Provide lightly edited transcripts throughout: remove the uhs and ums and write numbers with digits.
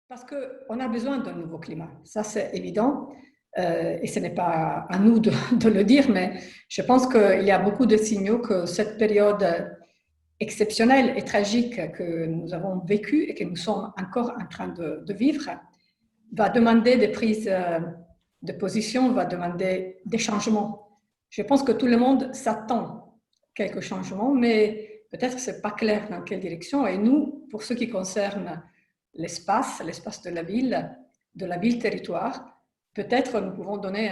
Parce qu'on a besoin d'un nouveau climat, ça c'est évident, et ce n'est pas à nous de le dire, mais je pense qu'il y a beaucoup de signaux que cette période exceptionnelle et tragique que nous avons vécue et que nous sommes encore en train de vivre va demander des prises de position, va demander des changements. Je pense que tout le monde s'attend à quelques changements, mais peut-être que ce n'est pas clair dans quelle direction. Et nous, pour ce qui concerne l'espace de la ville-territoire, peut-être nous pouvons donner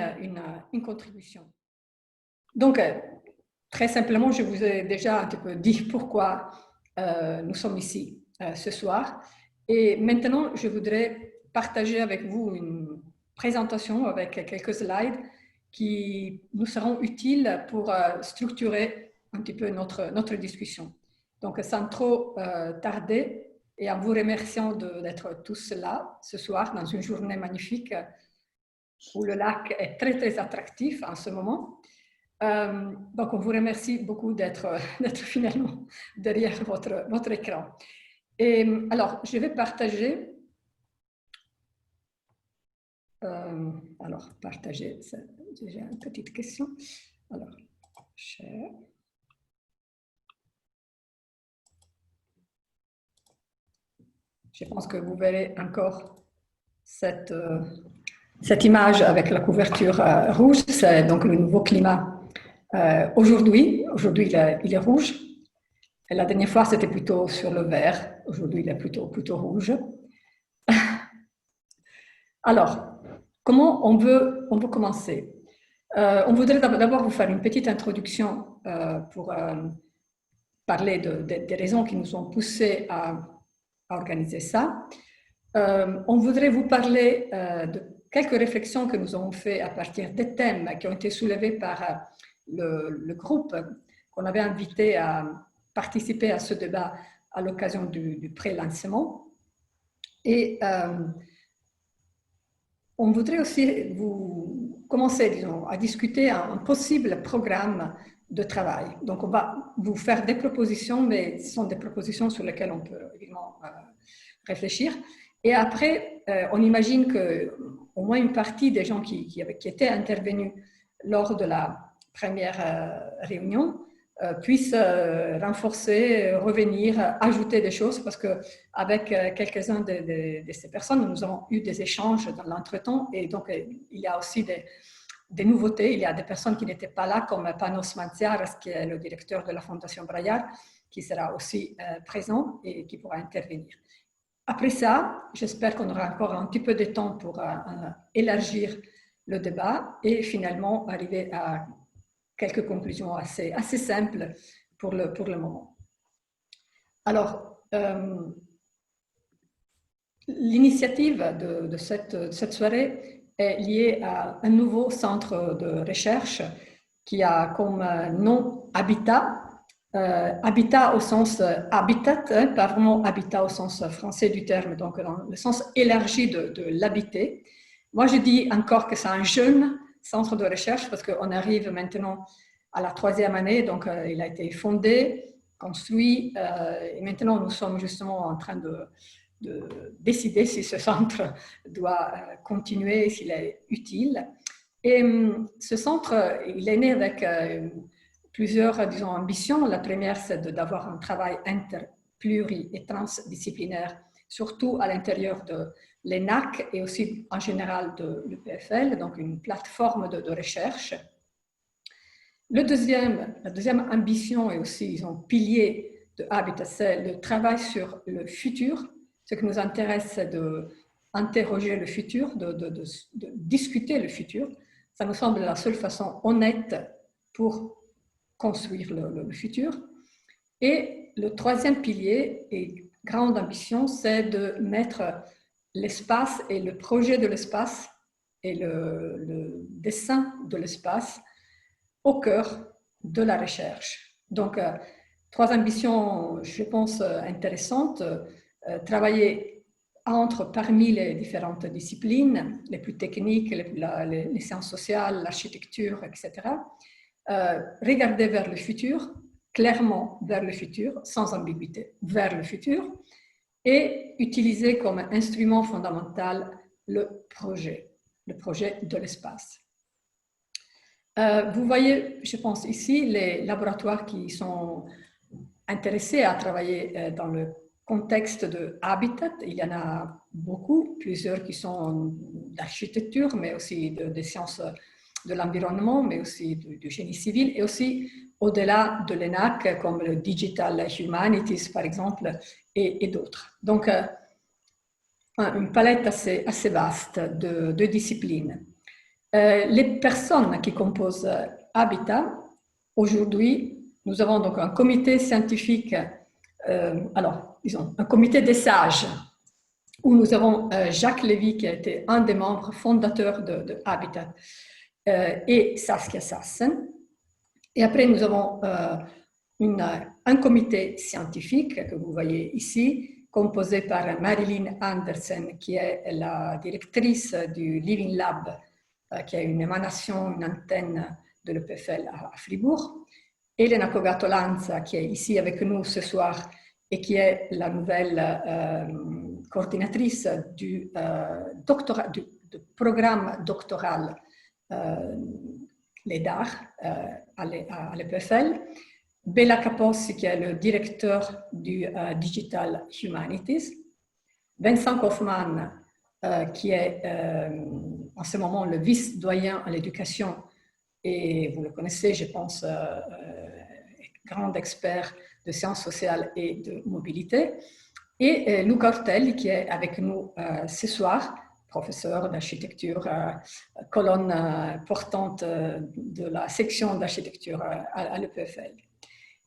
une contribution. Donc, très simplement, je vous ai déjà un petit peu dit pourquoi nous sommes ici ce soir. Et maintenant, je voudrais partager avec vous une présentation avec quelques slides qui nous seront utiles pour structurer un petit peu notre discussion. Donc, sans trop tarder, et en vous remerciant d'être tous là ce soir dans une journée magnifique où le lac est très, très attractif en ce moment. Donc, on vous remercie beaucoup d'être finalement derrière votre écran. Et alors, je vais partager. Partager, j'ai une petite question. Alors, share. Je pense que vous verrez encore cette image avec la couverture rouge. C'est donc le nouveau climat aujourd'hui. Aujourd'hui, il est rouge. Et la dernière fois, c'était plutôt sur le vert. Aujourd'hui, il est plutôt rouge. Alors, comment on veut commencer? On voudrait d'abord vous faire une petite introduction pour parler des raisons qui nous ont poussés à organiser ça. On voudrait vous parler de quelques réflexions que nous avons faites à partir des thèmes qui ont été soulevés par le groupe qu'on avait invité à participer à ce débat à l'occasion du pré-lancement. Et on voudrait aussi vous commencer, disons, à discuter un possible programme de travail. Donc, on va vous faire des propositions, mais ce sont des propositions sur lesquelles on peut évidemment réfléchir. Et après, on imagine qu'au moins une partie des gens qui étaient intervenus lors de la première réunion puissent renforcer, revenir, ajouter des choses, parce qu'avec quelques-uns de ces personnes, nous avons eu des échanges dans l'entretemps, et donc il y a aussi des nouveautés. Il y a des personnes qui n'étaient pas là, comme Panos Mantsiaras, qui est le directeur de la Fondation Braillard, qui sera aussi présent et qui pourra intervenir. Après ça, j'espère qu'on aura encore un petit peu de temps pour élargir le débat et finalement arriver à quelques conclusions assez simples pour le moment. Alors, l'initiative de cette soirée est liée à un nouveau centre de recherche qui a comme nom Habitat. Habitat au sens habitat, pas vraiment habitat au sens français du terme, donc dans le sens élargi de l'habiter. Moi, je dis encore que c'est un jeune centre de recherche parce qu'on arrive maintenant à la 3e année, donc il a été fondé, construit, et maintenant nous sommes justement en train de décider si ce centre doit continuer, s'il est utile. Et ce centre, il est né avec plusieurs, disons, ambitions. La première, c'est d'avoir un travail pluri- et transdisciplinaire, surtout à l'intérieur de l'ENAC et aussi en général de l'EPFL, donc une plateforme de recherche. La deuxième ambition et aussi, disons, pilier de Habitat, c'est le travail sur le futur. Ce qui nous intéresse, c'est d'interroger le futur, de discuter le futur. Ça nous semble la seule façon honnête pour construire le futur. Et le troisième pilier et grande ambition, c'est de mettre l'espace et le projet de l'espace et le dessin de l'espace au cœur de la recherche. Donc, 3 ambitions, je pense, intéressantes. Travailler parmi les différentes disciplines, les plus techniques, les sciences sociales, l'architecture, etc. Regarder vers le futur, clairement vers le futur, sans ambiguïté, vers le futur, et utiliser comme instrument fondamental le projet de l'espace. Vous voyez, je pense ici, les laboratoires qui sont intéressés à travailler dans le contexte de habitat. Il y en a beaucoup, plusieurs qui sont d'architecture, mais aussi des sciences de l'environnement, mais aussi du génie civil, et aussi au-delà de l'ENAC, comme le Digital Humanities, par exemple, et d'autres. Donc, une palette assez vaste de disciplines. Les personnes qui composent Habitat, aujourd'hui, nous avons donc un comité scientifique, disons, un comité des sages, où nous avons Jacques Lévy, qui a été un des membres fondateurs de Habitat, et Saskia Sassen. Et après, nous avons un comité scientifique que vous voyez ici, composé par Marilyn Andersen, qui est la directrice du Living Lab, qui est une émanation, une antenne de l'EPFL à Fribourg. Elena Cogato-Lanza, qui est ici avec nous ce soir et qui est la nouvelle coordinatrice du programme doctoral l'EDAR à l'EPFL. Bella Capossi, qui est le directeur du Digital Humanities. Vincent Kaufmann, qui est en ce moment le vice-doyen à l'éducation, et vous le connaissez, je pense, grand expert de sciences sociales et de mobilité. Et Luca Ortelli, qui est avec nous ce soir, professeur d'architecture, colonne portante de la section d'architecture à l'EPFL.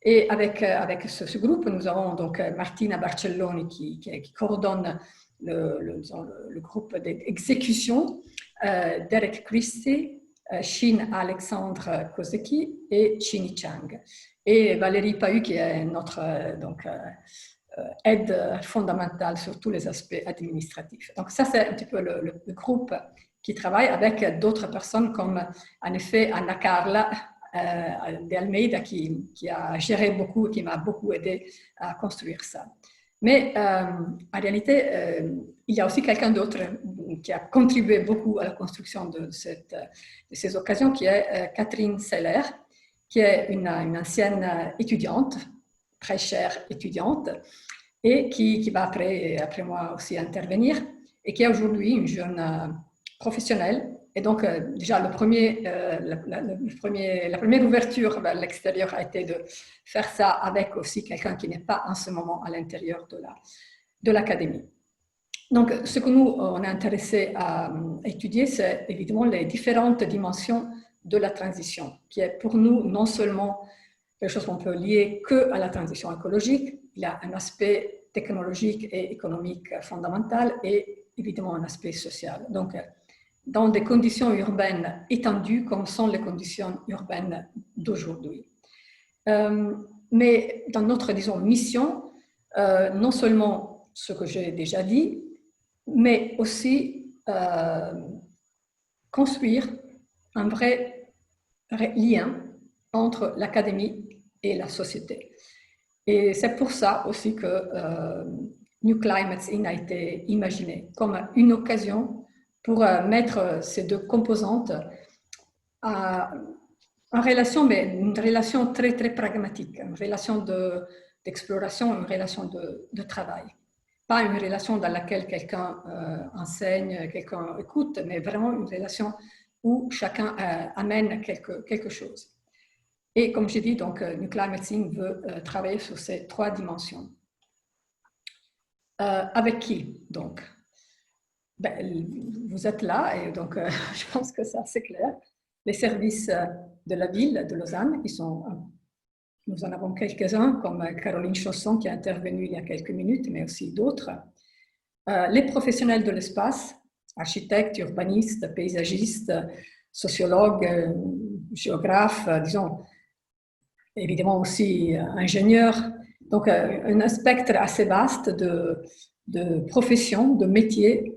Et avec ce groupe, nous avons donc Martina Barcelloni qui coordonne le groupe d'exécution, Derek Christie, Shin Alexandre Kozeki et Chini Chang. Et Valérie Pahu, qui est notre aide fondamentale sur tous les aspects administratifs. Donc ça, c'est un petit peu le groupe qui travaille avec d'autres personnes comme, en effet, Anna Carla de Almeida, qui a géré beaucoup, qui m'a beaucoup aidé à construire ça. Mais en réalité, il y a aussi quelqu'un d'autre qui a contribué beaucoup à la construction de ces occasions, qui est Catherine Seller, qui est une ancienne étudiante, très chère étudiante, et qui va après moi aussi intervenir, et qui est aujourd'hui une jeune professionnelle. Et donc, déjà, la première ouverture vers l'extérieur a été de faire ça avec aussi quelqu'un qui n'est pas en ce moment à l'intérieur de l'académie. Donc, ce que nous, on est intéressé à étudier, c'est évidemment les différentes dimensions de la transition, qui est pour nous non seulement quelque chose qu'on peut lier qu'à la transition écologique, il y a un aspect technologique et économique fondamental et évidemment un aspect social. Donc, dans des conditions urbaines étendues comme sont les conditions urbaines d'aujourd'hui. Mais dans notre, disons, mission, non seulement ce que j'ai déjà dit, mais aussi construire un vrai lien entre l'académie et la société. Et c'est pour ça aussi que New Climates In a été imaginé comme une occasion pour mettre ces deux composantes en relation, mais une relation très, très pragmatique, une relation d'exploration, une relation de travail. Pas une relation dans laquelle quelqu'un enseigne, quelqu'un écoute, mais vraiment une relation où chacun amène quelque chose. Et comme j'ai dit, donc, New Climate In veut travailler sur ces trois dimensions. Avec qui, donc? Vous êtes là, et donc je pense que c'est assez clair. Les services de la ville de Lausanne, nous en avons quelques-uns, comme Caroline Chausson qui est intervenue il y a quelques minutes, mais aussi d'autres. Les professionnels de l'espace, architectes, urbanistes, paysagistes, sociologues, géographes, disons, évidemment aussi ingénieurs. Donc, un spectre assez vaste de professions, de métiers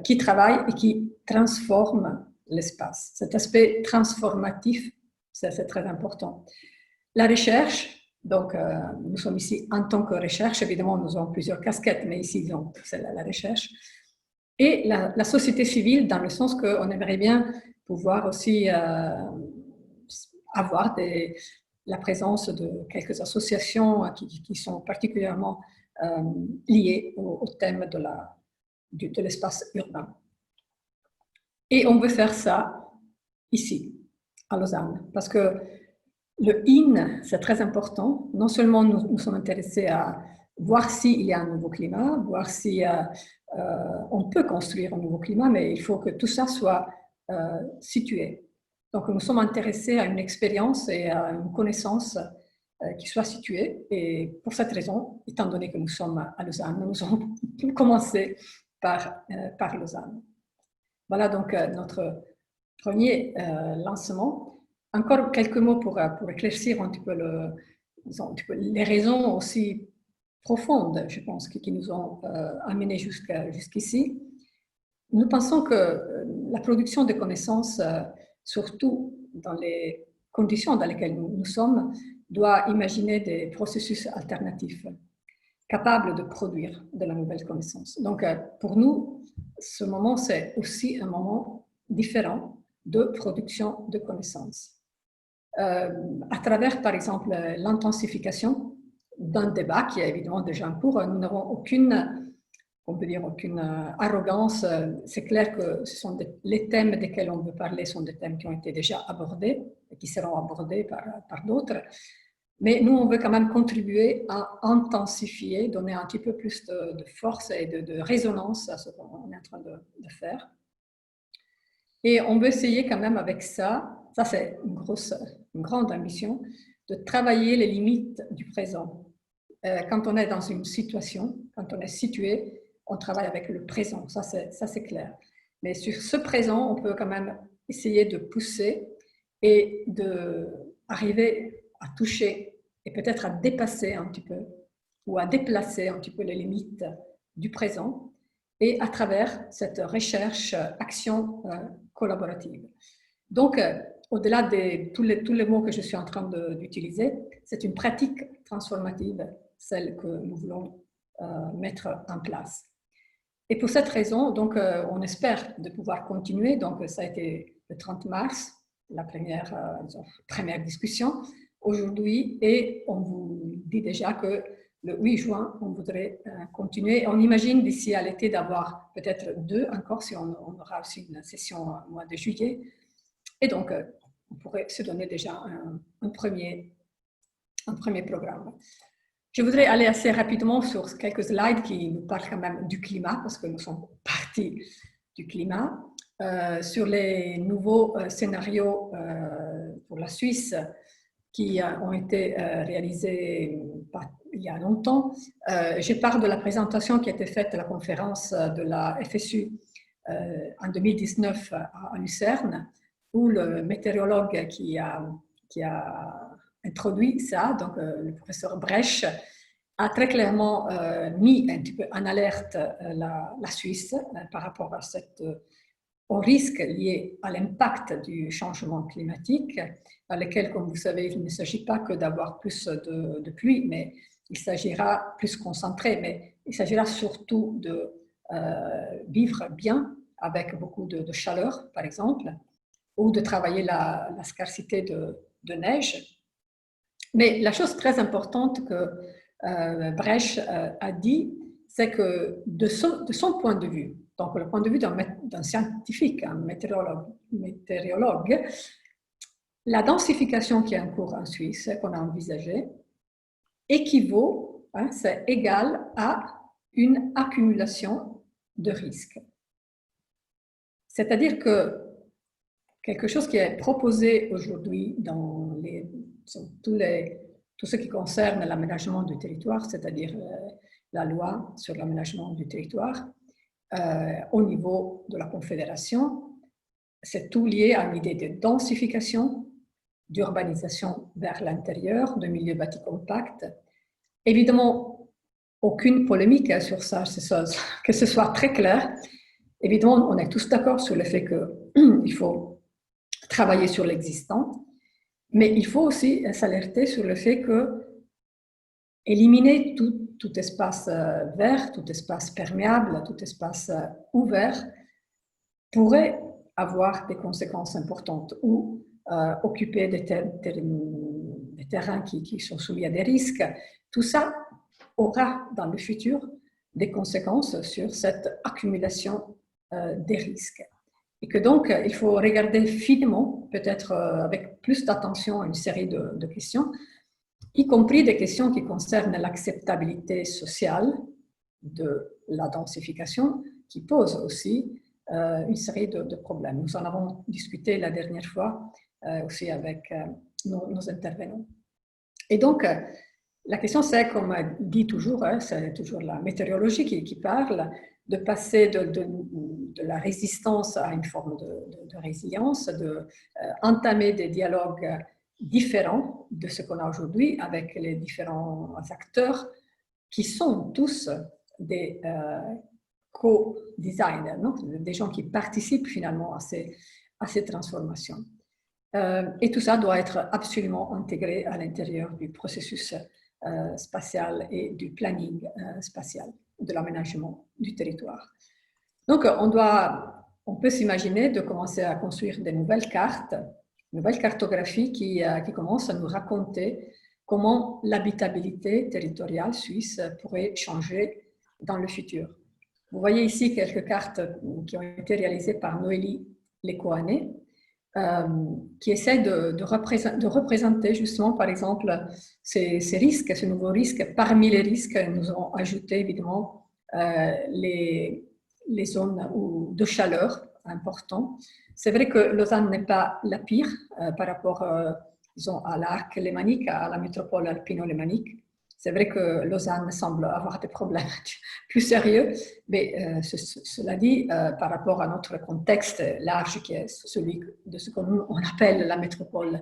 qui travaillent et qui transforment l'espace. Cet aspect transformatif, c'est très important. La recherche, Donc, nous sommes ici en tant que recherche. Évidemment, nous avons plusieurs casquettes, mais ici, c'est la recherche. Et la société civile, dans le sens qu'on aimerait bien pouvoir aussi avoir la présence de quelques associations qui sont particulièrement liées au thème de l'espace urbain. Et on veut faire ça ici, à Lausanne, parce que le IN, c'est très important. Non seulement nous sommes intéressés à voir s'il y a un nouveau climat, voir si on peut construire un nouveau climat, mais il faut que tout ça soit situé. Donc, nous sommes intéressés à une expérience et à une connaissance qui soit située. Et pour cette raison, étant donné que nous sommes à Lausanne, nous avons commencé par Lausanne. Voilà donc notre premier lancement. Encore quelques mots pour éclaircir un petit peu les raisons aussi profondes, je pense, qui nous ont amenés jusqu'ici. Nous pensons que la production de connaissances, surtout dans les conditions dans lesquelles nous sommes, doit imaginer des processus alternatifs capables de produire de la nouvelle connaissance. Donc, pour nous, ce moment, c'est aussi un moment différent de production de connaissances. À travers, par exemple, l'intensification d'un débat qui est évidemment déjà en cours, nous n'avons aucune, on peut dire, aucune arrogance. C'est clair que ce sont les thèmes desquels on veut parler sont des thèmes qui ont été déjà abordés et qui seront abordés par d'autres. Mais nous, on veut quand même contribuer à intensifier, donner un petit peu plus de force et de résonance à ce qu'on est en train de faire. Et on veut essayer quand même avec ça c'est une grande ambition, de travailler les limites du présent. Quand on est dans une situation, quand on est situé, on travaille avec le présent, ça c'est clair. Mais sur ce présent, on peut quand même essayer de pousser et d'arriver à toucher et peut-être à dépasser un petit peu ou à déplacer un petit peu les limites du présent et à travers cette recherche, action collaborative. Donc, au-delà de tous les mots que je suis en train d'utiliser, c'est une pratique transformative, celle que nous voulons mettre en place. Et pour cette raison, donc, on espère de pouvoir continuer. Donc, ça a été le 30 mars, la première discussion aujourd'hui, et on vous dit déjà que le 8 juin, on voudrait continuer. On imagine d'ici à l'été d'avoir peut-être 2 encore, si on aura aussi une session au mois de juillet. Et donc, on pourrait se donner déjà un premier programme. Je voudrais aller assez rapidement sur quelques slides qui nous parlent quand même du climat, parce que nous sommes partis du climat. Sur les nouveaux scénarios pour la Suisse qui ont été réalisés il y a longtemps. Je parle de la présentation qui a été faite à la conférence de la FSU en 2019 à Lucerne, où le météorologue qui a introduit ça, donc le professeur Bresch, a très clairement mis un petit peu en alerte la Suisse par rapport à au risque lié à l'impact du changement climatique, dans lequel, comme vous savez, il ne s'agit pas que d'avoir plus de pluie, mais il s'agira plus concentré, mais il s'agira surtout de vivre bien avec beaucoup de chaleur, par exemple, ou de travailler la scarcité de neige. Mais la chose très importante que Bresch a dit, c'est que de son point de vue, donc le point de vue d'un scientifique, un météorologue, la densification qui est en cours en Suisse, qu'on a envisagée, équivaut, c'est égal à une accumulation de risques. C'est-à-dire que quelque chose qui est proposé aujourd'hui dans tout ce qui concerne l'aménagement du territoire, c'est-à-dire la loi sur l'aménagement du territoire, au niveau de la Confédération, c'est tout lié à l'idée de densification, d'urbanisation vers l'intérieur, de milieux bâtis compacts. Évidemment, aucune polémique sur ça, que ce soit très clair. Évidemment, on est tous d'accord sur le fait qu'il faut travailler sur l'existant, mais il faut aussi s'alerter sur le fait que éliminer tout espace vert, tout espace perméable, tout espace ouvert pourrait avoir des conséquences importantes ou occuper des terrains qui sont soumis à des risques. Tout ça aura dans le futur des conséquences sur cette accumulation des risques. Et que donc, il faut regarder finement, peut-être avec plus d'attention, une série de questions, y compris des questions qui concernent l'acceptabilité sociale de la densification, qui posent aussi une série de problèmes. Nous en avons discuté la dernière fois aussi avec nos intervenants. Et donc, la question c'est, comme dit toujours, c'est toujours la météorologie qui parle, de passer de la résistance à une forme de résilience, d'entamer des dialogues différents de ce qu'on a aujourd'hui avec les différents acteurs qui sont tous des co-designers, des gens qui participent finalement à ces transformations. Et tout ça doit être absolument intégré à l'intérieur du processus spatial et du planning spatial, de l'aménagement du territoire. Donc, on peut s'imaginer de commencer à construire des nouvelles cartes, une nouvelle cartographie qui commence à nous raconter comment l'habitabilité territoriale suisse pourrait changer dans le futur. Vous voyez ici quelques cartes qui ont été réalisées par Noélie Lecoanet, qui essaie de représenter justement, par exemple, ces risques, ces nouveaux risques. Parmi les risques, nous avons ajouté évidemment les zones de chaleur importantes. C'est vrai que Lausanne n'est pas la pire par rapport, disons, à l'arc lémanique, à la métropole alpino-lémanique. C'est vrai que Lausanne semble avoir des problèmes plus sérieux, mais cela dit, par rapport à notre contexte large qui est celui de ce qu'on appelle la métropole,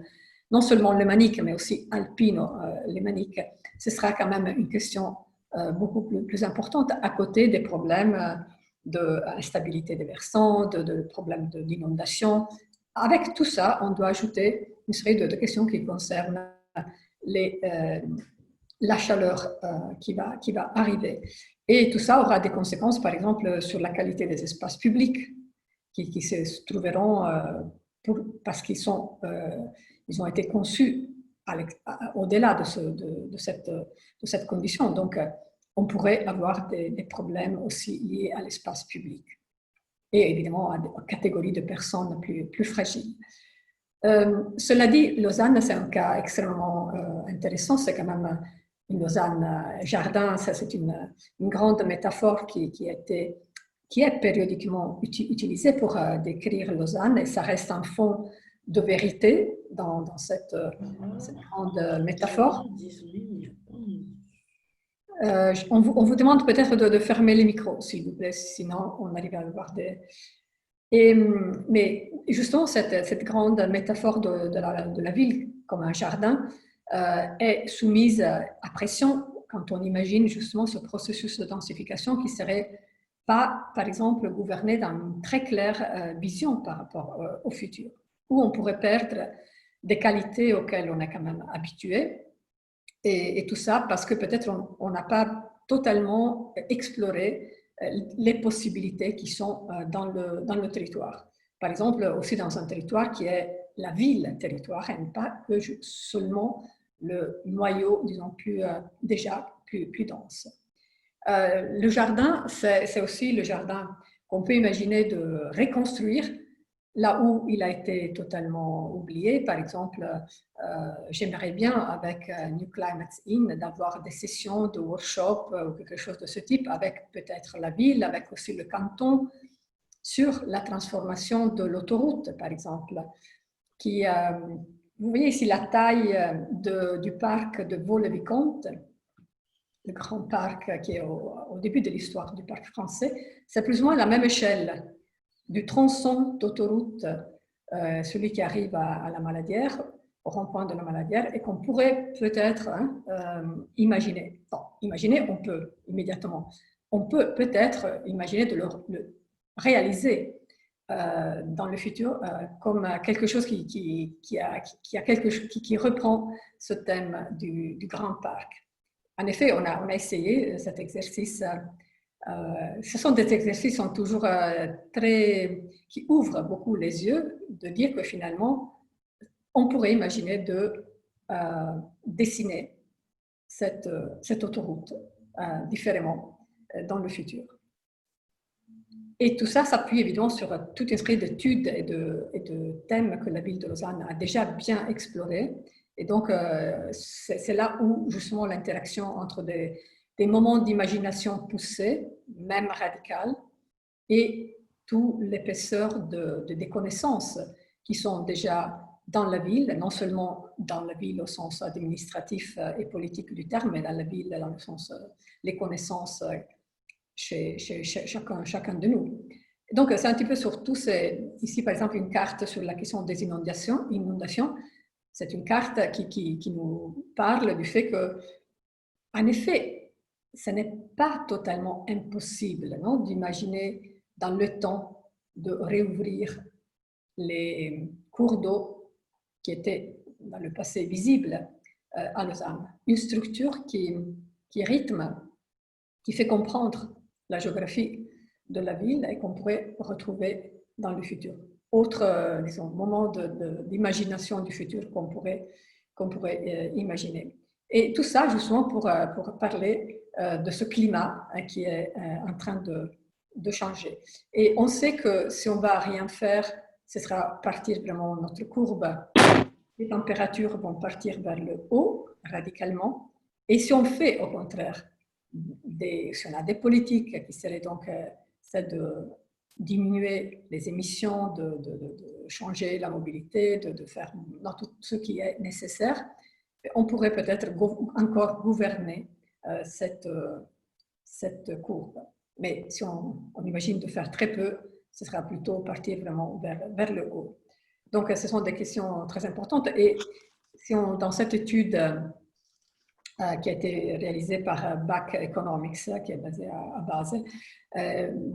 non seulement lémanique, mais aussi alpino-lémanique, ce sera quand même une question beaucoup plus importante à côté des problèmes d'instabilité des versants, de problèmes d'inondation. Avec tout ça, on doit ajouter une série de questions qui concernent la chaleur qui va arriver. Et tout ça aura des conséquences, par exemple, sur la qualité des espaces publics qui se trouveront, parce qu'ils ont été conçus au-delà de cette condition. Donc, on pourrait avoir des problèmes aussi liés à l'espace public et évidemment à des catégories de personnes plus fragiles. Cela dit, Lausanne, c'est un cas extrêmement intéressant. C'est quand même une Lausanne jardin. Ça, c'est une grande métaphore qui est périodiquement utilisée pour décrire Lausanne, et ça reste un fond de vérité dans cette grande métaphore. On vous demande peut-être de fermer les micros, s'il vous plaît, sinon on arrive à avoir des... Mais justement, cette grande métaphore de la ville comme un jardin est soumise à pression quand on imagine justement ce processus de densification qui serait pas, par exemple, gouverné dans une très claire vision par rapport au futur, où on pourrait perdre des qualités auxquelles on est quand même habitué, et tout ça parce que peut-être on n'a pas totalement exploré les possibilités qui sont dans le territoire. Par exemple, aussi dans un territoire qui est la ville-territoire, et pas que seulement le noyau, disons, déjà plus dense. Le jardin, c'est aussi le jardin qu'on peut imaginer de reconstruire là où il a été totalement oublié. Par exemple, j'aimerais bien avec New Climates In d'avoir des sessions de workshop ou quelque chose de ce type avec peut-être la ville, avec aussi le canton, sur la transformation de l'autoroute, par exemple. Vous voyez ici la taille du parc de Vaux-le-Vicomte, le grand parc qui est au début de l'histoire du parc français. C'est plus ou moins la même échelle du tronçon d'autoroute, celui qui arrive à la Maladière, au rond-point de la Maladière, et qu'on pourrait peut-être imaginer. Bon, imaginer, on peut immédiatement. On peut peut-être imaginer de le réaliser dans le futur comme quelque chose qui reprend ce thème du grand parc. En effet, on a essayé cet exercice. Ce sont des exercices qui sont toujours qui ouvrent beaucoup les yeux, de dire que finalement, on pourrait imaginer de dessiner cette autoroute différemment dans le futur. Et tout ça s'appuie évidemment sur toute une série d'études et de thèmes que la ville de Lausanne a déjà bien explorés. Et donc, c'est là où justement l'interaction entre des moments d'imagination poussés, même radicales, et toute l'épaisseur des connaissances qui sont déjà dans la ville, non seulement dans la ville au sens administratif et politique du terme, mais dans la ville dans le sens les connaissances chez chacun de nous. Donc, c'est un petit peu sur tout ici, par exemple, une carte sur la question des inondations. C'est une carte qui nous parle du fait que, en effet, ce n'est pas totalement impossible d'imaginer dans le temps de réouvrir les cours d'eau qui étaient dans le passé visibles à Lausanne. Une structure qui rythme, qui fait comprendre la géographie de la ville et qu'on pourrait retrouver dans le futur. Autre disons, moment d'imagination du futur qu'on pourrait imaginer. Et tout ça, justement, pour parler de ce climat qui est en train de changer. Et on sait que si on ne va rien faire, ce sera partir vraiment notre courbe. Les températures vont partir vers le haut radicalement. Et si on fait, au contraire, si on a des politiques qui seraient donc celles de diminuer les émissions, de changer la mobilité, de faire tout ce qui est nécessaire, on pourrait peut-être encore gouverner cette courbe. Mais si on imagine de faire très peu, ce sera plutôt partir vraiment vers le haut. Donc, ce sont des questions très importantes. Et si dans cette étude qui a été réalisée par BAC Economics, qui est basée à Basel,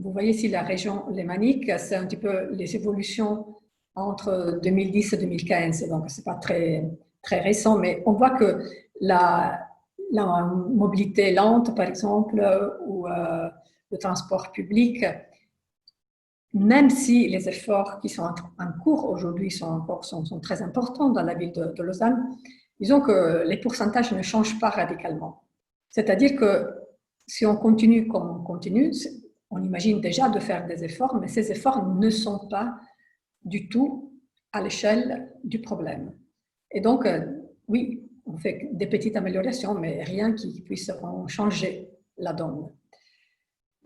vous voyez ici la région lémanique, c'est un petit peu les évolutions entre 2010 et 2015. Donc, ce n'est pas très récent, mais on voit que la mobilité lente, par exemple, ou le transport public, même si les efforts qui sont en cours aujourd'hui sont très importants dans la ville de Lausanne, disons que les pourcentages ne changent pas radicalement. C'est-à-dire que si on continue comme on continue, on imagine déjà de faire des efforts, mais ces efforts ne sont pas du tout à l'échelle du problème. Et donc, oui, on fait des petites améliorations, mais rien qui puisse changer la donne.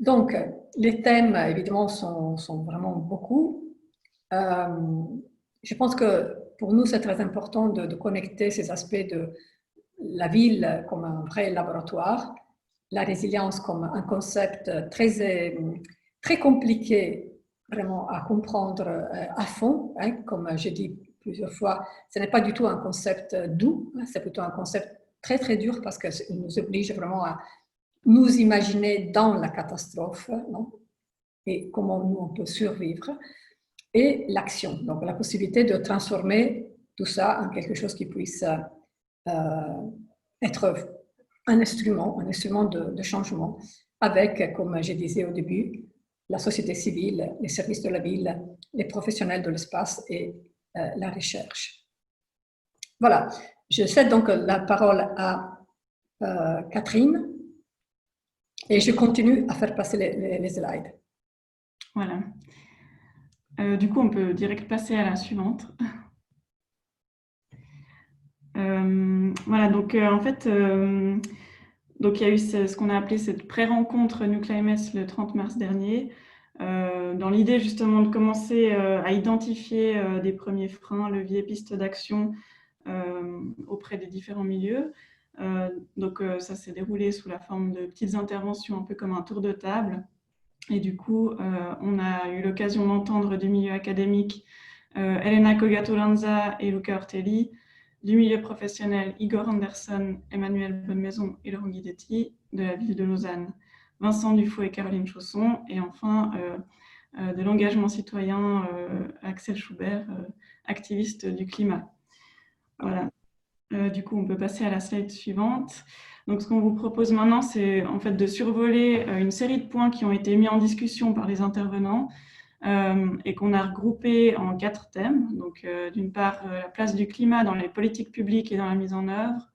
Donc, les thèmes, évidemment, sont vraiment beaucoup. Je pense que pour nous, c'est très important de connecter ces aspects de la ville comme un vrai laboratoire, la résilience comme un concept très compliqué vraiment à comprendre à fond. Hein, comme j'ai dit plusieurs fois, ce n'est pas du tout un concept doux, hein, c'est plutôt un concept très, très dur parce qu'il nous oblige vraiment à nous imaginer dans la catastrophe, non? Et comment nous on peut survivre, et l'action, donc la possibilité de transformer tout ça en quelque chose qui puisse être un instrument de changement, avec, comme je disais au début, la société civile, les services de la ville, les professionnels de l'espace et la recherche. Voilà, je cède donc la parole à Catherine. Et je continue à faire passer les slides. Voilà. Du coup, on peut direct passer à la suivante. Voilà, donc en fait, donc il y a eu ce qu'on a appelé cette pré-rencontre NucliMS le 30 mars dernier, dans l'idée justement de commencer à identifier des premiers freins, leviers, pistes d'action auprès des différents milieux. Donc ça s'est déroulé sous la forme de petites interventions, un peu comme un tour de table. Et du coup, on a eu l'occasion d'entendre du milieu académique Elena Cogato-Lanza et Luca Ortelli, du milieu professionnel Igor Anderson, Emmanuel Bonnemaison et Laurent Guidetti, de la ville de Lausanne, Vincent Dufault et Caroline Chausson, et enfin de l'engagement citoyen Axel Schubert, activiste du climat. Voilà. Du coup, on peut passer à la slide suivante. Donc, ce qu'on vous propose maintenant, c'est en fait de survoler une série de points qui ont été mis en discussion par les intervenants et qu'on a regroupés en 4 thèmes. Donc, d'une part, la place du climat dans les politiques publiques et dans la mise en œuvre.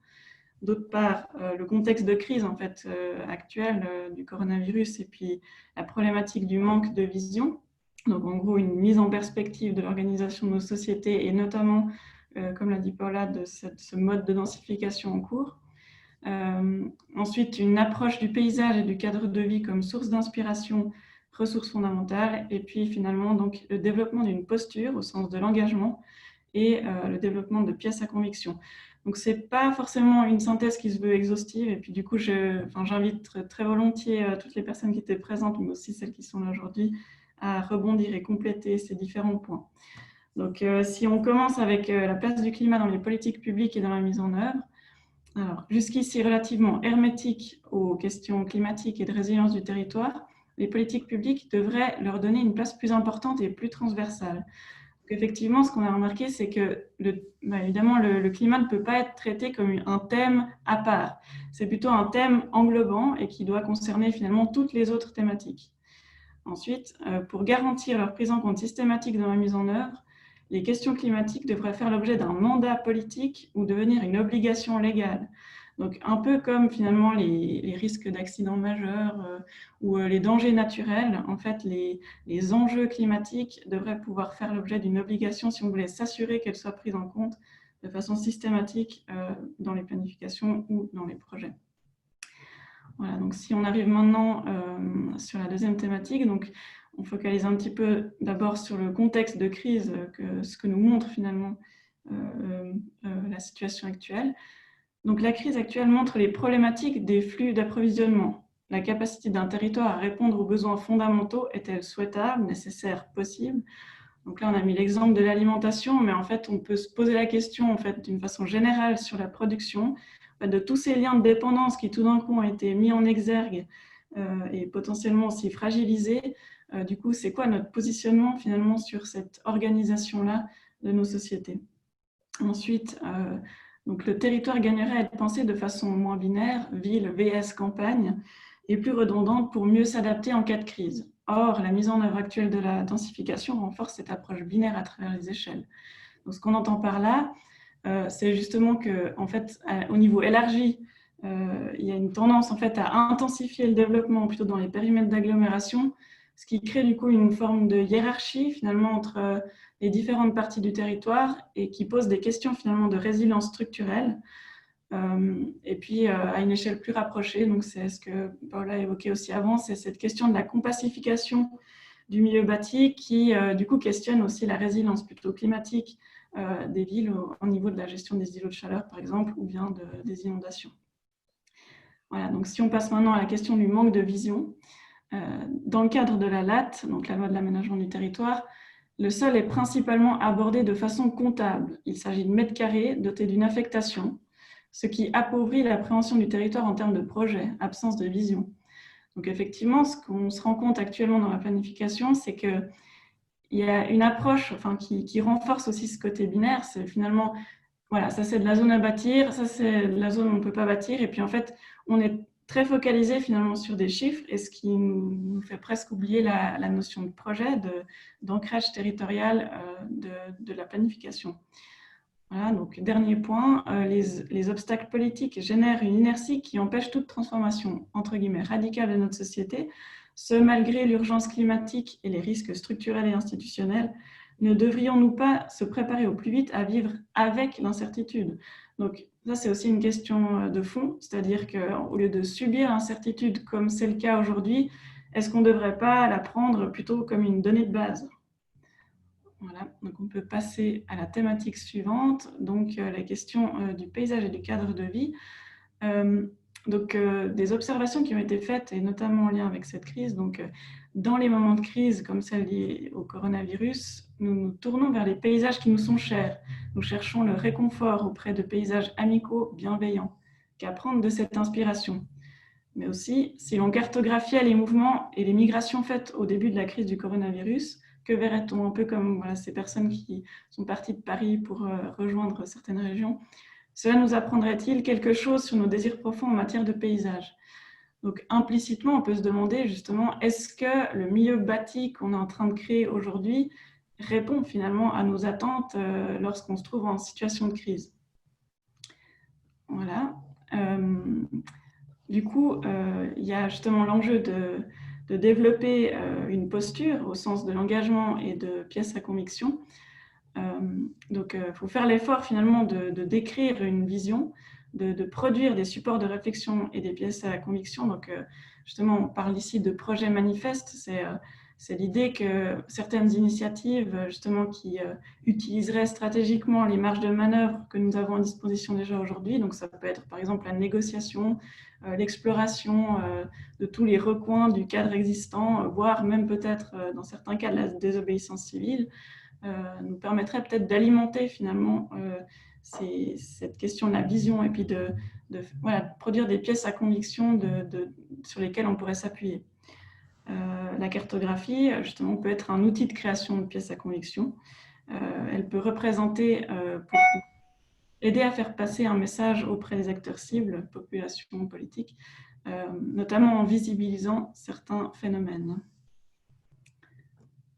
D'autre part, le contexte de crise en fait, actuel du coronavirus et puis la problématique du manque de vision. Donc, en gros, une mise en perspective de l'organisation de nos sociétés et notamment, comme l'a dit Paula, de ce mode de densification en cours. Ensuite, une approche du paysage et du cadre de vie comme source d'inspiration, ressources fondamentales, et puis finalement donc, le développement d'une posture au sens de l'engagement et le développement de pièces à conviction. Donc, ce n'est pas forcément une synthèse qui se veut exhaustive, et puis du coup, j'invite très volontiers toutes les personnes qui étaient présentes, mais aussi celles qui sont là aujourd'hui, à rebondir et compléter ces différents points. Donc, si on commence avec la place du climat dans les politiques publiques et dans la mise en œuvre, alors, jusqu'ici relativement hermétique aux questions climatiques et de résilience du territoire, les politiques publiques devraient leur donner une place plus importante et plus transversale. Donc, effectivement, ce qu'on a remarqué, c'est que évidemment, le climat ne peut pas être traité comme un thème à part. C'est plutôt un thème englobant et qui doit concerner finalement toutes les autres thématiques. Ensuite, pour garantir leur prise en compte systématique dans la mise en œuvre, les questions climatiques devraient faire l'objet d'un mandat politique ou devenir une obligation légale. Donc, un peu comme finalement les risques d'accidents majeurs ou les dangers naturels, en fait, les enjeux climatiques devraient pouvoir faire l'objet d'une obligation si on voulait s'assurer qu'elles soient prises en compte de façon systématique dans les planifications ou dans les projets. Voilà, donc si on arrive maintenant sur la deuxième thématique, donc on focalise un petit peu d'abord sur le contexte de crise, ce que nous montre finalement la situation actuelle. Donc la crise actuelle montre les problématiques des flux d'approvisionnement. La capacité d'un territoire à répondre aux besoins fondamentaux est-elle souhaitable, nécessaire, possible? Donc là, on a mis l'exemple de l'alimentation, mais en fait, on peut se poser la question en fait, d'une façon générale sur la production, de tous ces liens de dépendance qui tout d'un coup ont été mis en exergue et potentiellement aussi fragilisés. Du coup, c'est quoi notre positionnement finalement sur cette organisation-là de nos sociétés? Ensuite, donc le territoire gagnerait à être pensé de façon moins binaire, ville, vs campagne, et plus redondante pour mieux s'adapter en cas de crise. Or, la mise en œuvre actuelle de la densification renforce cette approche binaire à travers les échelles. Donc, ce qu'on entend par là, c'est justement qu'en fait, au niveau élargi, il y a une tendance en fait, à intensifier le développement plutôt dans les périmètres d'agglomération, ce qui crée du coup une forme de hiérarchie finalement entre les différentes parties du territoire et qui pose des questions finalement de résilience structurelle. Et puis à une échelle plus rapprochée, donc c'est ce que Paula a évoqué aussi avant, c'est cette question de la compacification du milieu bâti qui du coup questionne aussi la résilience plutôt climatique des villes au niveau de la gestion des îlots de chaleur par exemple ou bien des inondations. Voilà, donc si on passe maintenant à la question du manque de vision, dans le cadre de la LAT, donc la loi de l'aménagement du territoire, le sol est principalement abordé de façon comptable. Il s'agit de mètres carrés dotés d'une affectation, ce qui appauvrit l'appréhension du territoire en termes de projet, absence de vision. Donc effectivement, ce qu'on se rend compte actuellement dans la planification, c'est qu'il y a une approche qui renforce aussi ce côté binaire. C'est finalement, voilà, ça c'est de la zone à bâtir, ça c'est de la zone où on ne peut pas bâtir. Et puis en fait, on est très focalisé finalement sur des chiffres et ce qui nous fait presque oublier la notion de projet, d'ancrage territorial de la planification. Voilà, donc dernier point, les obstacles politiques génèrent une inertie qui empêche toute transformation, entre guillemets, radicale de notre société, ce malgré l'urgence climatique et les risques structurels et institutionnels. Ne devrions-nous pas se préparer au plus vite à vivre avec l'incertitude? Donc ça, c'est aussi une question de fond, c'est-à-dire qu'au lieu de subir l'incertitude comme c'est le cas aujourd'hui, est-ce qu'on ne devrait pas la prendre plutôt comme une donnée de base? Voilà, donc on peut passer à la thématique suivante, donc la question du paysage et du cadre de vie. Des observations qui ont été faites, et notamment en lien avec cette crise, donc dans les moments de crise comme celle liée au coronavirus, nous nous tournons vers les paysages qui nous sont chers. Nous cherchons le réconfort auprès de paysages amicaux, bienveillants, qu'apprendre de cette inspiration. Mais aussi, si l'on cartographiait les mouvements et les migrations faites au début de la crise du coronavirus, que verrait-on? Un peu comme voilà, ces personnes qui sont parties de Paris pour rejoindre certaines régions. cela nous apprendrait-il quelque chose sur nos désirs profonds en matière de paysage? Donc implicitement, on peut se demander justement, est-ce que le milieu bâti qu'on est en train de créer aujourd'hui répond finalement à nos attentes lorsqu'on se trouve en situation de crise? Voilà. Du coup, il y a justement l'enjeu de développer une posture au sens de l'engagement et de pièces à conviction. Donc, il faut faire l'effort finalement de décrire une vision, de produire des supports de réflexion et des pièces à conviction. Donc, justement, on parle ici de projet manifeste. C'est l'idée que certaines initiatives, justement, qui utiliseraient stratégiquement les marges de manœuvre que nous avons à disposition déjà aujourd'hui. Donc, ça peut être, par exemple, la négociation, l'exploration de tous les recoins du cadre existant, voire même peut-être, dans certains cas, la désobéissance civile. Nous permettrait peut-être d'alimenter finalement cette question de la vision et puis de produire des pièces à conviction sur lesquelles on pourrait s'appuyer. La cartographie, justement, peut être un outil de création de pièces à conviction. Elle peut représenter, pour aider à faire passer un message auprès des acteurs cibles, population politique, notamment en visibilisant certains phénomènes.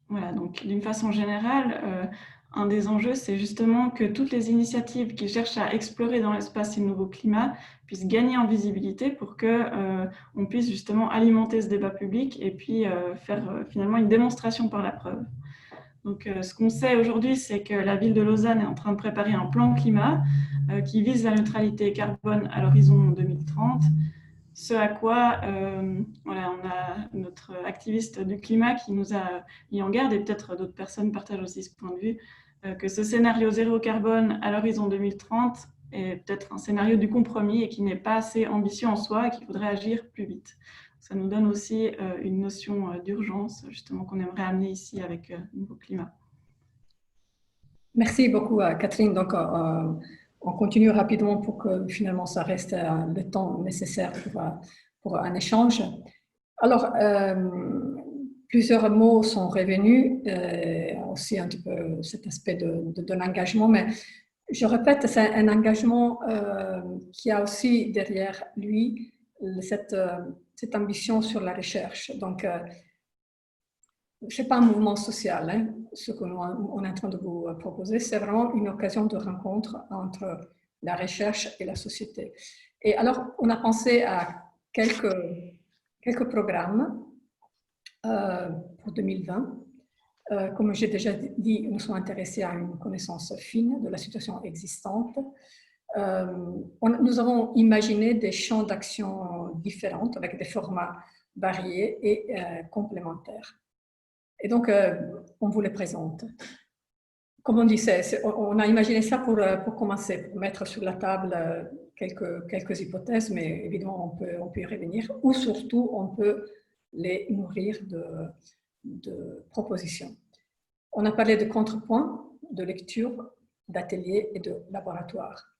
Voilà, donc d'une façon générale, un des enjeux, c'est justement que toutes les initiatives qui cherchent à explorer dans l'espace le nouveau climat puissent gagner en visibilité pour qu'on puisse justement alimenter ce débat public et puis faire finalement une démonstration par la preuve. Donc, ce qu'on sait aujourd'hui, c'est que la ville de Lausanne est en train de préparer un plan climat qui vise la neutralité carbone à l'horizon 2030. Ce à quoi voilà, on a notre activiste du climat qui nous a mis en garde, et peut-être d'autres personnes partagent aussi ce point de vue, que ce scénario zéro carbone à l'horizon 2030 est peut-être un scénario du compromis et qui n'est pas assez ambitieux en soi et qu'il faudrait agir plus vite. Ça nous donne aussi une notion d'urgence, justement, qu'on aimerait amener ici avec le nouveau climat. Merci beaucoup, Catherine. Donc, on continue rapidement pour que finalement ça reste le temps nécessaire pour un échange. Alors, plusieurs mots sont revenus, aussi un petit peu cet aspect de l'engagement, mais je répète, c'est un engagement qui a aussi derrière lui cette ambition sur la recherche. Donc, ce n'est pas un mouvement social, hein, ce qu'on est en train de vous proposer, c'est vraiment une occasion de rencontre entre la recherche et la société. Et alors, on a pensé à quelques programmes pour 2020. Comme j'ai déjà dit, nous sommes intéressés à une connaissance fine de la situation existante. Nous avons imaginé des champs d'action différents avec des formats variés et complémentaires. Et donc, on vous les présente. Comme on dit, on a imaginé ça pour commencer, pour mettre sur la table quelques hypothèses, mais évidemment, on peut y revenir, ou surtout, on peut les nourrir de propositions. On a parlé de contrepoints, de lecture, d'ateliers et de laboratoires.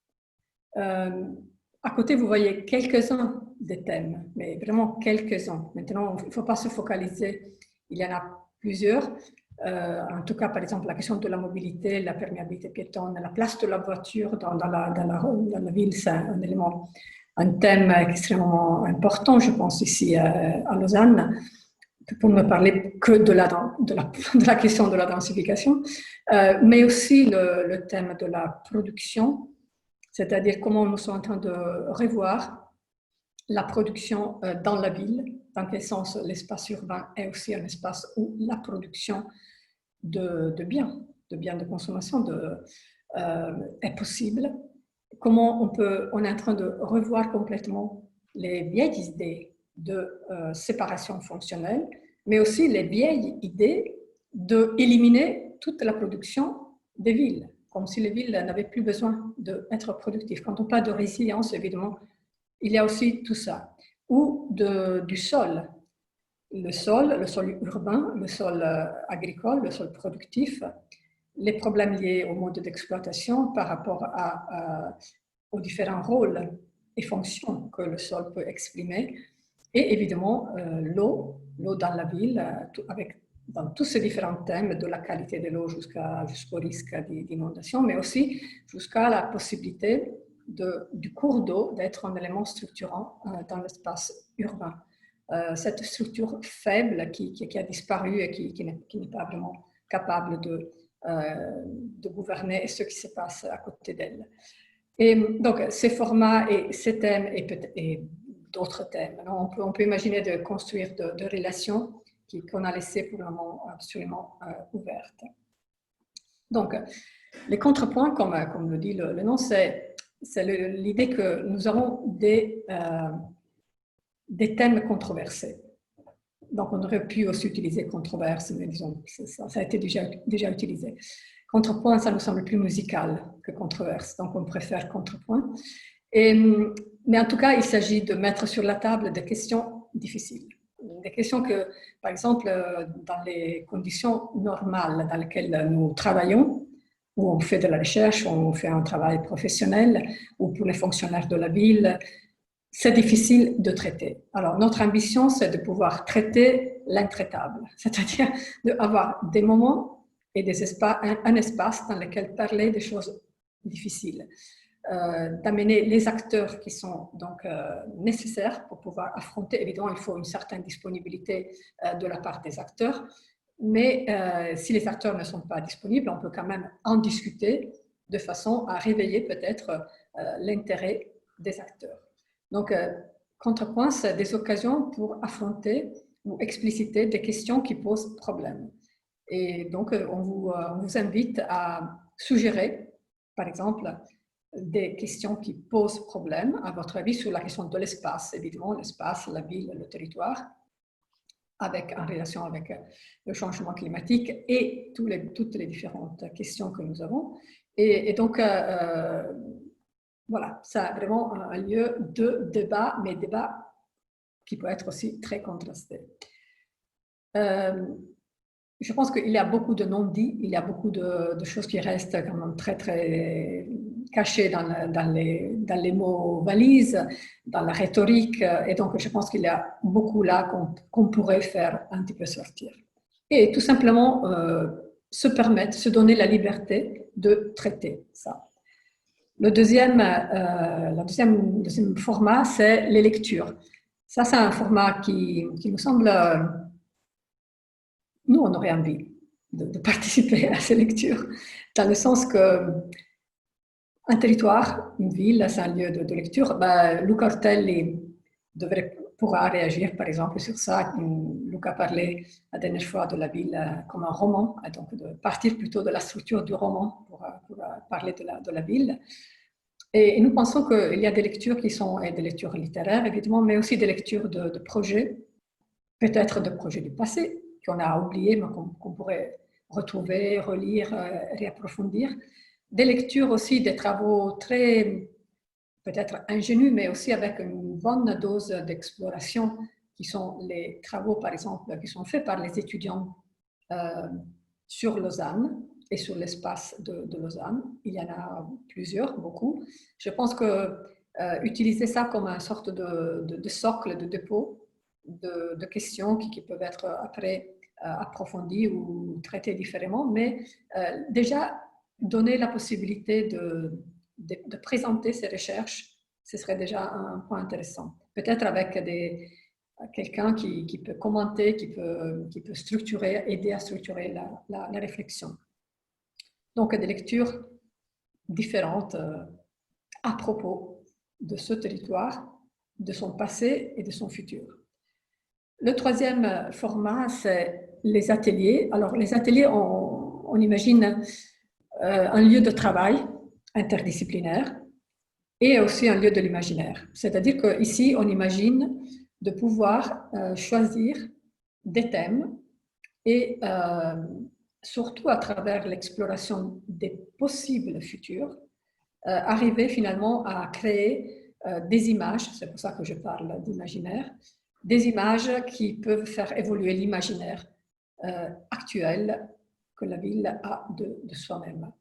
À côté, vous voyez quelques-uns des thèmes, mais vraiment quelques-uns. Maintenant, il ne faut pas se focaliser, il y en a plusieurs. En tout cas, par exemple, la question de la mobilité, la perméabilité piétonne, la place de la voiture dans la ville, c'est un thème extrêmement important, je pense, ici à Lausanne, pour ne parler que de la question de la densification, mais aussi le thème de la production, c'est-à-dire comment nous sommes en train de revoir la production dans la ville, dans quel sens l'espace urbain est aussi un espace où la production de biens de consommation est possible. Comment on est en train de revoir complètement les vieilles idées de séparation fonctionnelle, mais aussi les vieilles idées d'éliminer toute la production des villes, comme si les villes n'avaient plus besoin d'être productives. Quand on parle de résilience, évidemment, il y a aussi tout ça. Ou du sol. Le sol urbain, le sol agricole, le sol productif, les problèmes liés au mode d'exploitation par rapport aux différents rôles et fonctions que le sol peut exprimer, et évidemment l'eau dans la ville, dans tous ces différents thèmes, de la qualité de l'eau jusqu'au risque d'inondation, mais aussi jusqu'à la possibilité du cours d'eau d'être un élément structurant dans l'espace urbain. Cette structure faible qui a disparu et qui n'est pas vraiment capable de gouverner ce qui se passe à côté d'elle. Et donc, ces formats et ces thèmes et d'autres thèmes. Alors, on peut imaginer de construire de relations qu'on a laissées pour le moment absolument ouvertes. Donc, les contrepoints, comme le dit le nom, c'est l'idée que nous avons des thèmes controversés. Donc, on aurait pu aussi utiliser controverse, mais disons, ça a été déjà utilisé. Contrepoint, ça nous semble plus musical que controverse, donc on préfère contrepoint. Mais en tout cas, il s'agit de mettre sur la table des questions difficiles. Des questions que, par exemple, dans les conditions normales dans lesquelles nous travaillons, où on fait de la recherche, où on fait un travail professionnel, ou pour les fonctionnaires de la ville, c'est difficile de traiter. Alors, notre ambition, c'est de pouvoir traiter l'intraitable, c'est-à-dire d'avoir des moments et un espace dans lequel parler des choses difficiles, d'amener les acteurs qui sont donc nécessaires pour pouvoir affronter. Évidemment, il faut une certaine disponibilité de la part des acteurs, mais si les acteurs ne sont pas disponibles, on peut quand même en discuter de façon à réveiller peut-être l'intérêt des acteurs. Donc, contrepoint, c'est des occasions pour affronter ou expliciter des questions qui posent problème. Et donc, on vous invite à suggérer, par exemple, des questions qui posent problème, à votre avis, sur la question de l'espace, évidemment, l'espace, la ville, le territoire, en relation avec le changement climatique et toutes les différentes questions que nous avons. Et donc, voilà, ça a vraiment un lieu de débat, mais débat qui peut être aussi très contrasté. Je pense qu'il y a beaucoup de non-dits, il y a beaucoup de choses qui restent quand même très, très cachées dans les mots valises, dans la rhétorique, et donc je pense qu'il y a beaucoup là qu'on pourrait faire un petit peu sortir. Et tout simplement se donner la liberté de traiter ça. Le deuxième format, c'est les lectures. Ça, c'est un format qui nous semble... nous, on aurait envie de participer à ces lectures, dans le sens qu'un territoire, une ville, c'est un lieu de lecture. Luca Ortelli pourra réagir, par exemple, sur ça. Luca parlait la dernière fois de la ville comme un roman, donc de partir plutôt de la structure du roman pour parler de la ville. Et nous pensons qu'il y a des lectures qui sont des lectures littéraires, évidemment, mais aussi des lectures de projets, peut-être de projets du passé, qu'on a oubliés, mais qu'on pourrait retrouver, relire, réapprofondir. Des lectures aussi, des travaux très, peut-être ingénus, mais aussi avec une bonne dose d'exploration, qui sont les travaux, par exemple, qui sont faits par les étudiants sur Lausanne et sur l'espace de Lausanne. Il y en a plusieurs, beaucoup. Je pense que utiliser ça comme une sorte de socle, de dépôt, de questions qui peuvent être après approfondies ou traitées différemment, mais déjà donner la possibilité de présenter ces recherches, ce serait déjà un point intéressant. Peut-être avec quelqu'un qui peut commenter, qui peut structurer, aider à structurer la réflexion. Donc des lectures différentes à propos de ce territoire, de son passé et de son futur. Le troisième format, c'est les ateliers. Alors, les ateliers, on imagine un lieu de travail interdisciplinaire et aussi un lieu de l'imaginaire. C'est-à-dire qu'ici, on imagine de pouvoir choisir des thèmes et surtout à travers l'exploration des possibles futurs, arriver finalement à créer des images, c'est pour ça que je parle d'imaginaire, des images qui peuvent faire évoluer l'imaginaire actuel que la ville a de soi-même.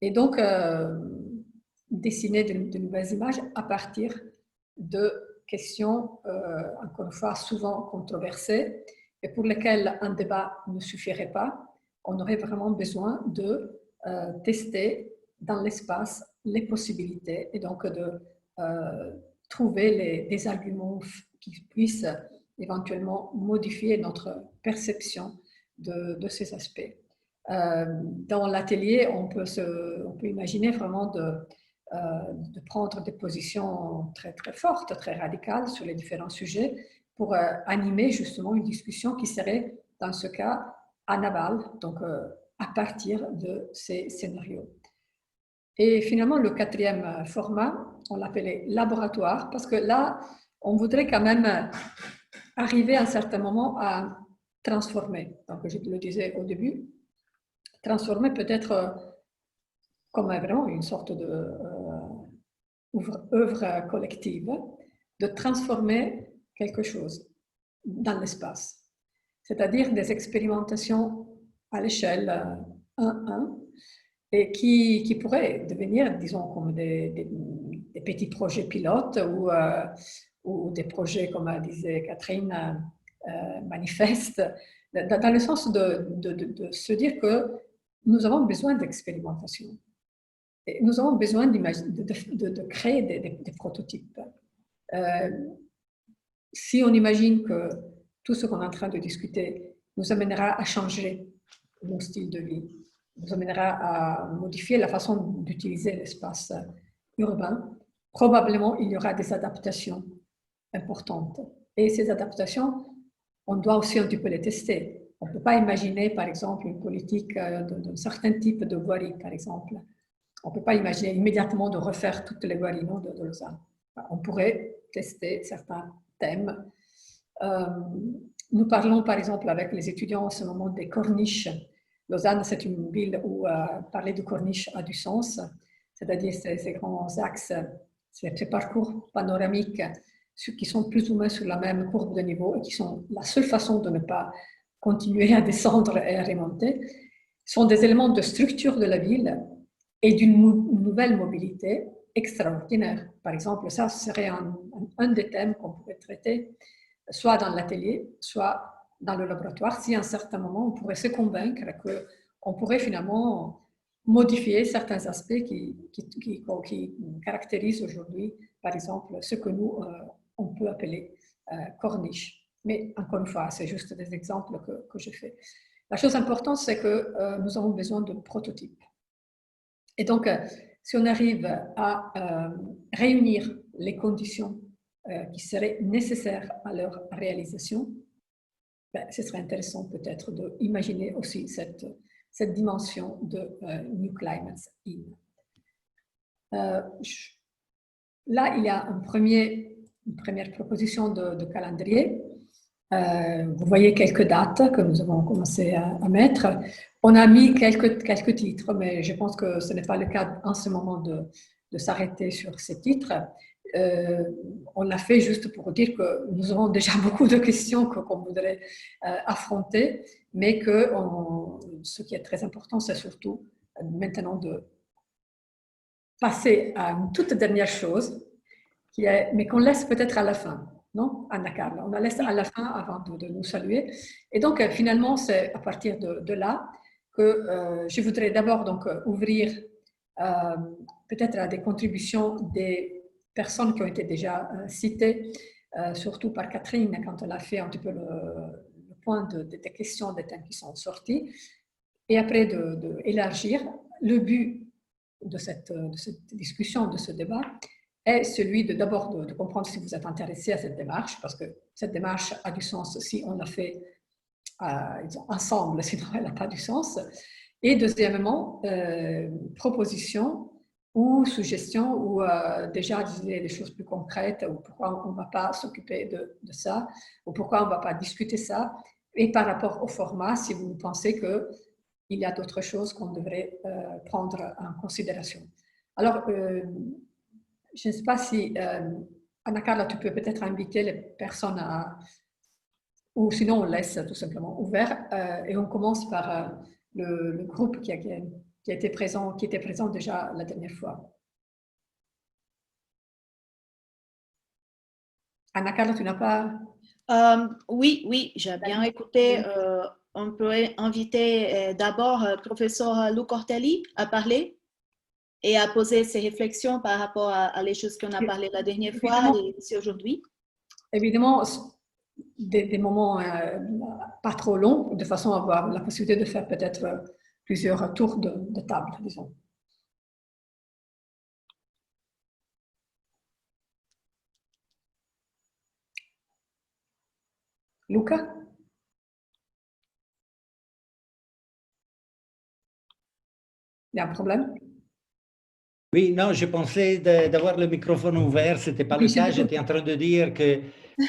Et donc, dessiner de nouvelles images à partir de questions, encore une fois, souvent controversées, et pour lesquelles un débat ne suffirait pas. On aurait vraiment besoin de tester dans l'espace les possibilités et donc de trouver des arguments qui puissent éventuellement modifier notre perception de ces aspects. Dans l'atelier, on peut imaginer vraiment de prendre des positions très, très fortes, très radicales sur les différents sujets pour animer justement une discussion qui serait, dans ce cas, en aval, donc à partir de ces scénarios. Et finalement, le quatrième format, on l'appelait laboratoire, parce que là, on voudrait quand même arriver à un certain moment à transformer. Donc, je le disais au début, transformer peut-être comme vraiment une sorte d'œuvre collective, de transformer quelque chose dans l'espace. C'est-à-dire des expérimentations à l'échelle 1-1 et qui pourraient devenir, disons, comme des petits projets pilotes ou des projets, comme disait Catherine, manifestes, dans le sens de se dire que nous avons besoin d'expérimentation. Et nous avons besoin de créer des prototypes. Si on imagine que tout ce qu'on est en train de discuter nous amènera à changer nos styles de vie, nous amènera à modifier la façon d'utiliser l'espace urbain, probablement il y aura des adaptations importantes. Et ces adaptations, on doit aussi un petit peu les tester. On ne peut pas imaginer, par exemple, une politique d'un certain type de voirie, par exemple. On ne peut pas imaginer immédiatement de refaire toutes les voiries de Lausanne. On pourrait tester certains thèmes. Nous parlons, par exemple, avec les étudiants en ce moment des corniches. Lausanne, c'est une ville où parler de corniches a du sens, c'est-à-dire ces grands axes, ces parcours panoramiques qui sont plus ou moins sur la même courbe de niveau et qui sont la seule façon de ne pas continuer à descendre et à remonter, sont des éléments de structure de la ville et d'une nouvelle mobilité extraordinaire. Par exemple, ça serait un des thèmes qu'on pourrait traiter, soit dans l'atelier, soit dans le laboratoire, si à un certain moment on pourrait se convaincre qu'on pourrait finalement modifier certains aspects qui caractérisent aujourd'hui, par exemple, ce que nous, on peut appeler corniche. Mais encore une fois, c'est juste des exemples que je fais. La chose importante, c'est que nous avons besoin de prototypes. Et donc, si on arrive à réunir les conditions qui seraient nécessaires à leur réalisation, ben, ce serait intéressant peut-être d'imaginer aussi cette dimension de New Climates In. Là, il y a une première proposition de calendrier. Vous voyez quelques dates que nous avons commencé à mettre. On a mis quelques titres, mais je pense que ce n'est pas le cas en ce moment de s'arrêter sur ces titres. On l'a fait juste pour dire que nous avons déjà beaucoup de questions qu'on voudrait affronter, mais que ce qui est très important, c'est surtout maintenant de passer à une toute dernière chose, mais qu'on laisse peut-être à la fin. Non, Anna Carla, on la laisse à la fin avant de nous saluer. Et donc, finalement, c'est à partir de là que je voudrais d'abord donc ouvrir peut-être à des contributions des personnes qui ont été déjà citées, surtout par Catherine, quand elle a fait un petit peu le point des questions, des thèmes qui sont sortis, et après d'élargir. Le but de cette discussion, de ce débat, est celui d'abord de comprendre si vous êtes intéressé à cette démarche, parce que cette démarche a du sens si on la fait ensemble, sinon elle n'a pas du sens. Et deuxièmement, propositions ou suggestions ou déjà des choses plus concrètes, ou pourquoi on ne va pas s'occuper de ça, ou pourquoi on ne va pas discuter ça, et par rapport au format, si vous pensez qu'il y a d'autres choses qu'on devrait prendre en considération. Alors, je ne sais pas si, Anna Carla, tu peux peut-être inviter les personnes ou sinon on laisse tout simplement ouvert et on commence par le groupe qui était présent déjà la dernière fois. Anna Carla, tu n'as pas... Oui, j'ai bien écouté. On peut inviter d'abord professeur Lou Cortelli à parler. et à poser ses réflexions par rapport à les choses qu'on a parlé la dernière fois et aussi aujourd'hui. Évidemment, des moments pas trop longs, de façon à avoir la possibilité de faire peut-être plusieurs tours de table, disons. Luca? Il y a un problème? Oui, non, je pensais d'avoir le microphone ouvert, ce n'était pas le cas. J'étais en train de dire que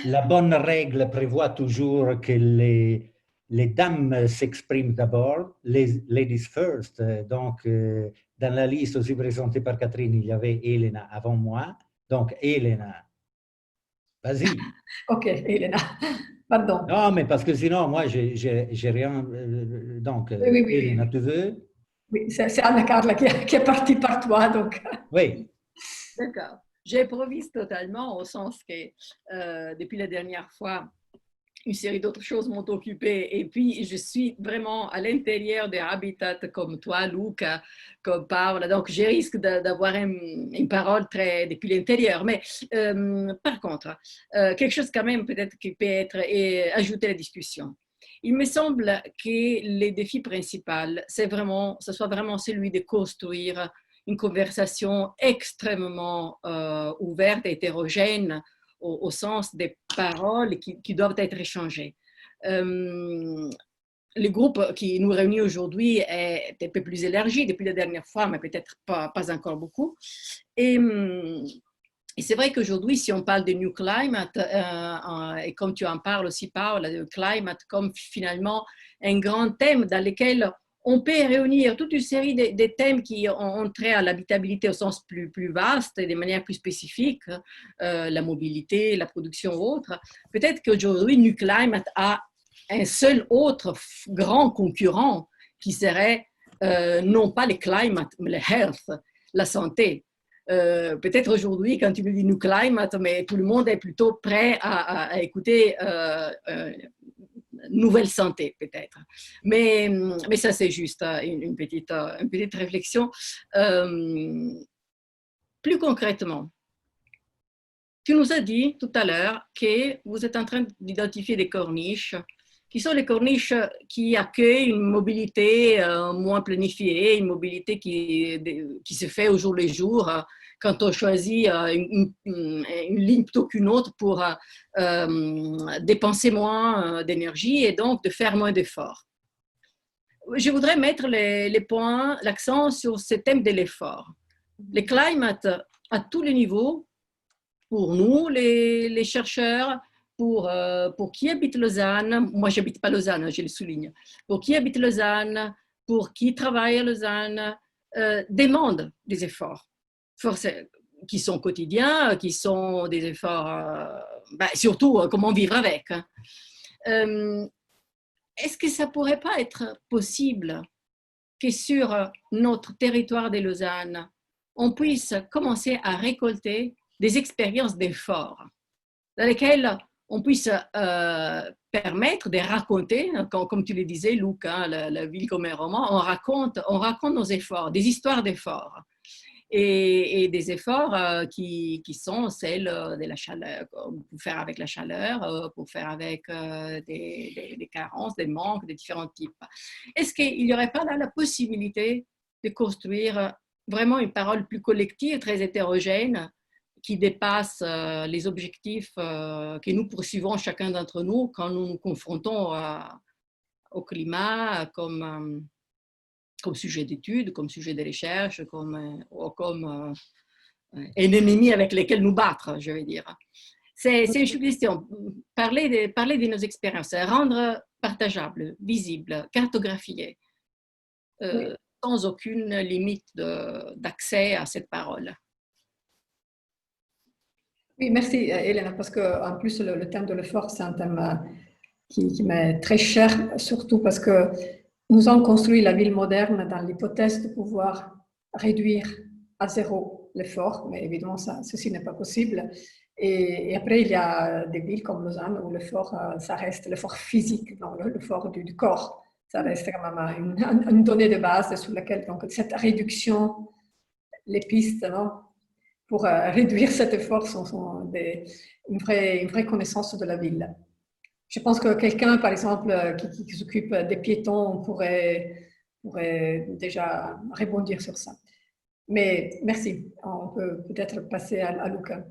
la bonne règle prévoit toujours que les dames s'expriment d'abord, les ladies first. Donc, dans la liste aussi présentée par Catherine, il y avait Elena avant moi. Donc, Elena, vas-y. Ok, Elena, pardon. Non, mais parce que sinon, moi, j'ai rien. Donc, Oui, Elena, tu veux? Oui, c'est Anna-Carla qui est partie par toi, donc. Oui. D'accord. J'improvise totalement au sens que depuis la dernière fois, une série d'autres choses m'ont occupée et puis je suis vraiment à l'intérieur des habitats comme toi, Luca, comme Paola. Donc, je risque d'avoir une parole très depuis l'intérieur. Mais par contre, quelque chose quand même peut-être qui peut être ajouté à la discussion. Il me semble que le défi principal, ce soit vraiment celui de construire une conversation extrêmement ouverte, hétérogène, au sens des paroles qui doivent être échangées. Le groupe qui nous réunit aujourd'hui est un peu plus élargi depuis la dernière fois, mais peut-être pas encore beaucoup. Et c'est vrai qu'aujourd'hui, si on parle de New Climate, et comme tu en parles aussi, Paola, de Climate comme finalement un grand thème dans lequel on peut réunir toute une série de thèmes qui ont trait à l'habitabilité au sens plus vaste et de manière plus spécifique, la mobilité, la production ou autre. Peut-être qu'aujourd'hui, New Climate a un seul autre grand concurrent qui serait non pas le climate, mais le health, la santé. Peut-être aujourd'hui, quand tu me dis New Climate, mais tout le monde est plutôt prêt à écouter nouvelle santé, peut-être. Mais ça, c'est juste une petite réflexion. Plus concrètement, tu nous as dit tout à l'heure que vous êtes en train d'identifier des corniches qui sont les corniches qui accueillent une mobilité moins planifiée, une mobilité qui se fait au jour le jour quand on choisit une ligne plutôt qu'une autre pour dépenser moins d'énergie et donc de faire moins d'efforts. Je voudrais mettre l'accent sur ce thème de l'effort. Le climate à tous les niveaux, pour nous, les chercheurs, pour qui habite Lausanne, moi j'habite pas Lausanne, je le souligne, pour qui habite Lausanne, pour qui travaille à Lausanne, demande des efforts qui sont quotidiens, qui sont des efforts, surtout comment vivre avec. Est-ce que ça pourrait pas être possible que sur notre territoire de Lausanne, on puisse commencer à récolter des expériences d'effort dans lesquelles on puisse permettre de raconter, comme tu le disais, Luc, hein, la ville comme un roman, on raconte nos efforts, des histoires d'efforts. Et des efforts qui sont celles de la chaleur, pour faire avec la chaleur, pour faire avec des carences, des manques de différents types. Est-ce qu'il n'y aurait pas là la possibilité de construire vraiment une parole plus collective, très hétérogène, qui dépasse les objectifs que nous poursuivons chacun d'entre nous quand nous nous confrontons au climat comme sujet d'étude, comme sujet de recherche, comme un ennemi avec lequel nous battre, je veux dire. C'est une suggestion. Parler de nos expériences, rendre partageable, visible, cartographié, sans aucune limite d'accès à cette parole. Oui, merci Elena, parce qu'en plus le thème de l'effort, c'est un thème qui m'est très cher, surtout parce que nous avons construit la ville moderne dans l'hypothèse de pouvoir réduire à zéro l'effort, mais évidemment, ceci n'est pas possible. Et après, il y a des villes comme Lausanne où l'effort, ça reste l'effort physique, non, l'effort du corps. Ça reste quand même une donnée de base sur laquelle donc, cette réduction les pistes, non, pour réduire cet effort sont une vraie connaissance de la ville. Je pense que quelqu'un, par exemple, qui s'occupe des piétons pourrait déjà rebondir sur ça. Mais merci. On peut peut-être passer à Luca.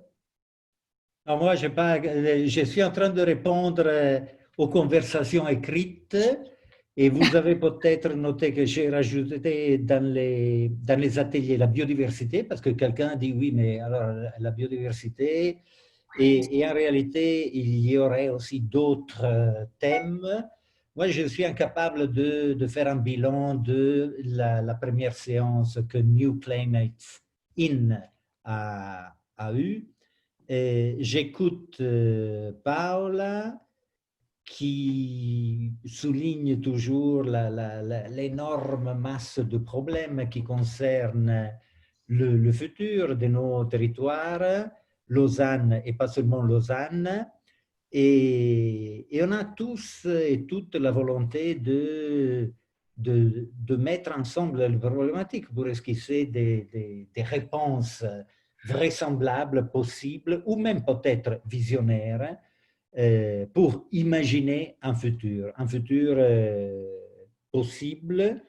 Non, moi, je suis en train de répondre aux conversations écrites et vous avez peut-être noté que j'ai rajouté dans les ateliers la biodiversité parce que quelqu'un dit oui, mais alors la biodiversité et en réalité, il y aurait aussi d'autres thèmes. Moi, je suis incapable de faire un bilan de la première séance que New Climates In a eue. J'écoute Paola qui souligne toujours l'énorme masse de problèmes qui concernent le futur de nos territoires, Lausanne et pas seulement Lausanne. Et on a tous et toutes la volonté de mettre ensemble les problématiques pour esquisser des réponses vraisemblables, possibles, ou même peut-être visionnaires, pour imaginer un futur possible,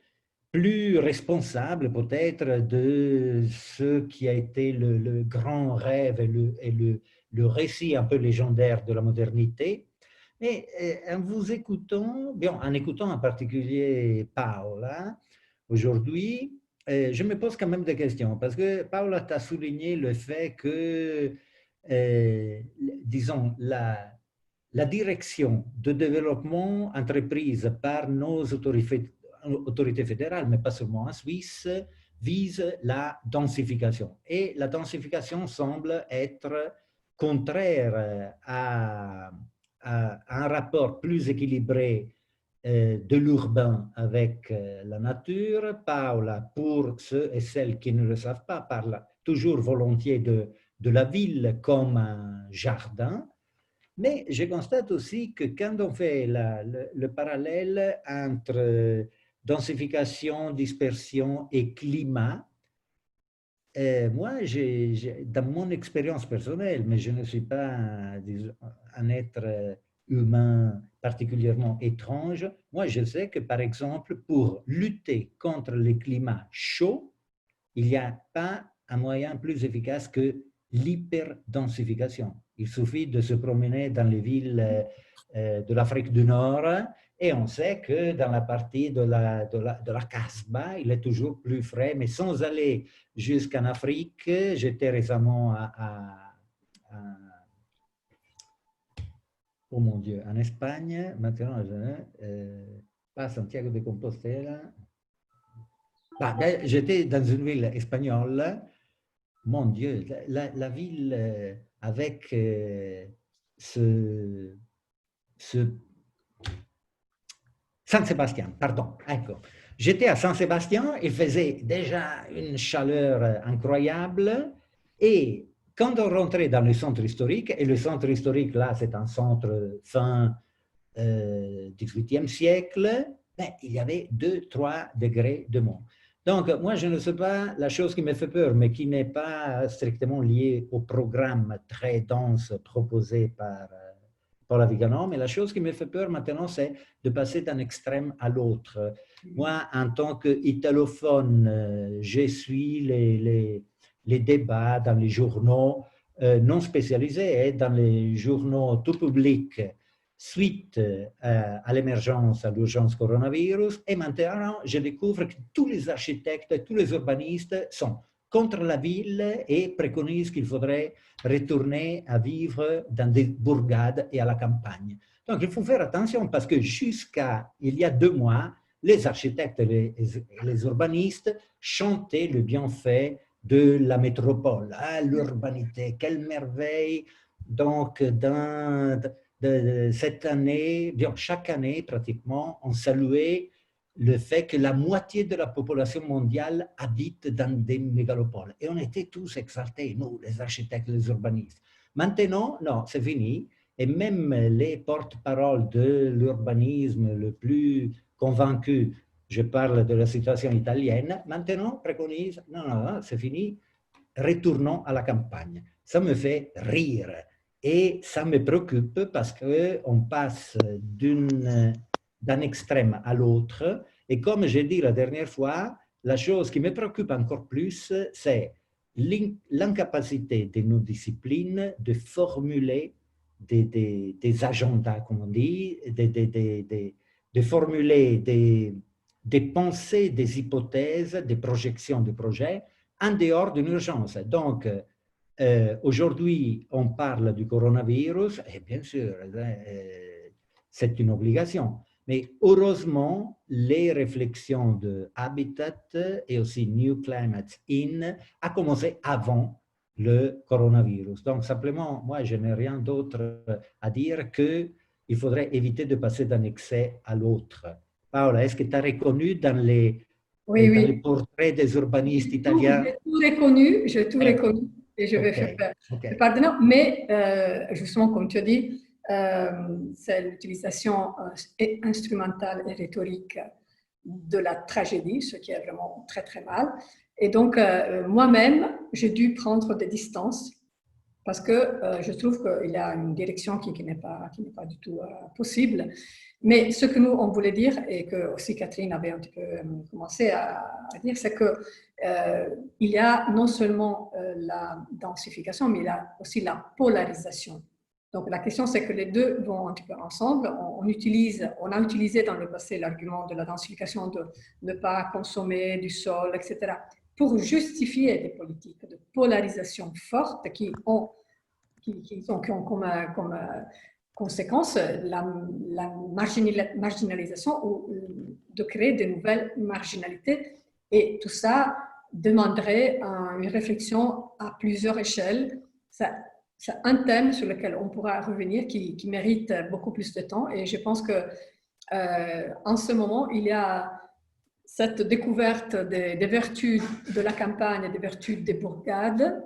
plus responsable peut-être de ce qui a été le grand rêve et le récit un peu légendaire de la modernité. Mais en vous écoutant, bien, en écoutant en particulier Paola, aujourd'hui, je me pose quand même des questions, parce que Paola t'a souligné le fait que, disons, la direction de développement entreprise par nos autorités fédérales, mais pas seulement en Suisse, vise la densification. Et la densification semble être contraire à un rapport plus équilibré de l'urbain avec la nature. Paola, pour ceux et celles qui ne le savent pas, parle toujours volontiers de la ville comme un jardin. Mais je constate aussi que quand on fait le parallèle entre densification, dispersion et climat, moi, dans mon expérience personnelle, mais je ne suis pas un être humain particulièrement étrange, moi je sais que par exemple, pour lutter contre les climats chauds, il n'y a pas un moyen plus efficace que l'hyperdensification. Il suffit de se promener dans les villes de l'Afrique du Nord et on sait que dans la partie de la Casbah, il est toujours plus frais, mais sans aller jusqu'en Afrique. J'étais récemment oh mon Dieu, en Espagne, maintenant, pas à Santiago de Compostela. J'étais dans une ville espagnole. Mon Dieu, la ville avec San Sébastien, pardon. J'étais à San Sébastien, il faisait déjà une chaleur incroyable et quand on rentrait dans le centre historique, et le centre historique là c'est un centre fin 18e siècle, ben, il y avait 2-3 degrés de moins. Donc, moi, je ne sais pas, la chose qui me fait peur, mais qui n'est pas strictement liée au programme très dense proposé par Paola Viganò, mais la chose qui me fait peur maintenant, c'est de passer d'un extrême à l'autre. Moi, en tant qu'italophone, je suis les débats dans les journaux non spécialisés, dans les journaux tout publics, suite à l'émergence, à l'urgence coronavirus, et maintenant je découvre que tous les architectes et tous les urbanistes sont contre la ville et préconisent qu'il faudrait retourner à vivre dans des bourgades et à la campagne. Donc il faut faire attention parce que jusqu'à il y a 2 mois, les architectes et les urbanistes chantaient le bienfait de la métropole. Ah, l'urbanité, quelle merveille! Donc cette année, bien, chaque année pratiquement, on saluait le fait que la moitié de la population mondiale habite dans des mégalopoles. Et on était tous exaltés, nous, les architectes, les urbanistes. Maintenant, non, c'est fini. Et même les porte-paroles de l'urbanisme le plus convaincu je parle de la situation italienne, maintenant préconise, non, non, non, c'est fini, retournons à la campagne. Ça me fait rire et ça me préoccupe parce qu'on passe d'un extrême à l'autre. Et comme j'ai dit la dernière fois, la chose qui me préoccupe encore plus, c'est l'incapacité de nos disciplines de formuler des agendas, comme on dit, de formuler des pensées, des hypothèses, des projections de projets en dehors d'une urgence. Donc, aujourd'hui, on parle du coronavirus, et bien sûr, c'est une obligation. Mais heureusement, les réflexions de Habitat et aussi New Climate In a commencé avant le coronavirus. Donc, simplement, moi, je n'ai rien d'autre à dire qu'il faudrait éviter de passer d'un excès à l'autre. Paola, est-ce que tu as reconnu dans les, Oui, dans oui. les portraits des urbanistes italiens? J'ai tout reconnu, et je vais Okay, faire okay. pardon, mais justement, comme tu as dit, c'est l'utilisation instrumentale et rhétorique de la tragédie, ce qui est vraiment très très mal. Et donc, moi-même, j'ai dû prendre des distances parce que je trouve qu'il y a une direction qui n'est pas du tout possible. Mais ce que nous, on voulait dire, et que aussi Catherine avait un petit peu commencé à dire, c'est qu'il y a non seulement la densification, mais il y a aussi la polarisation. Donc la question, c'est que les deux vont un petit peu ensemble. On a utilisé dans le passé l'argument de la densification, de ne pas consommer du sol, etc., pour justifier des politiques de polarisation fortes qui ont comme conséquence la marginalisation ou de créer de nouvelles marginalités. Et tout ça demanderait une réflexion à plusieurs échelles. C'est un thème sur lequel on pourra revenir qui mérite beaucoup plus de temps. Et je pense que en ce moment, il y a cette découverte des vertus de la campagne et des vertus des bourgades,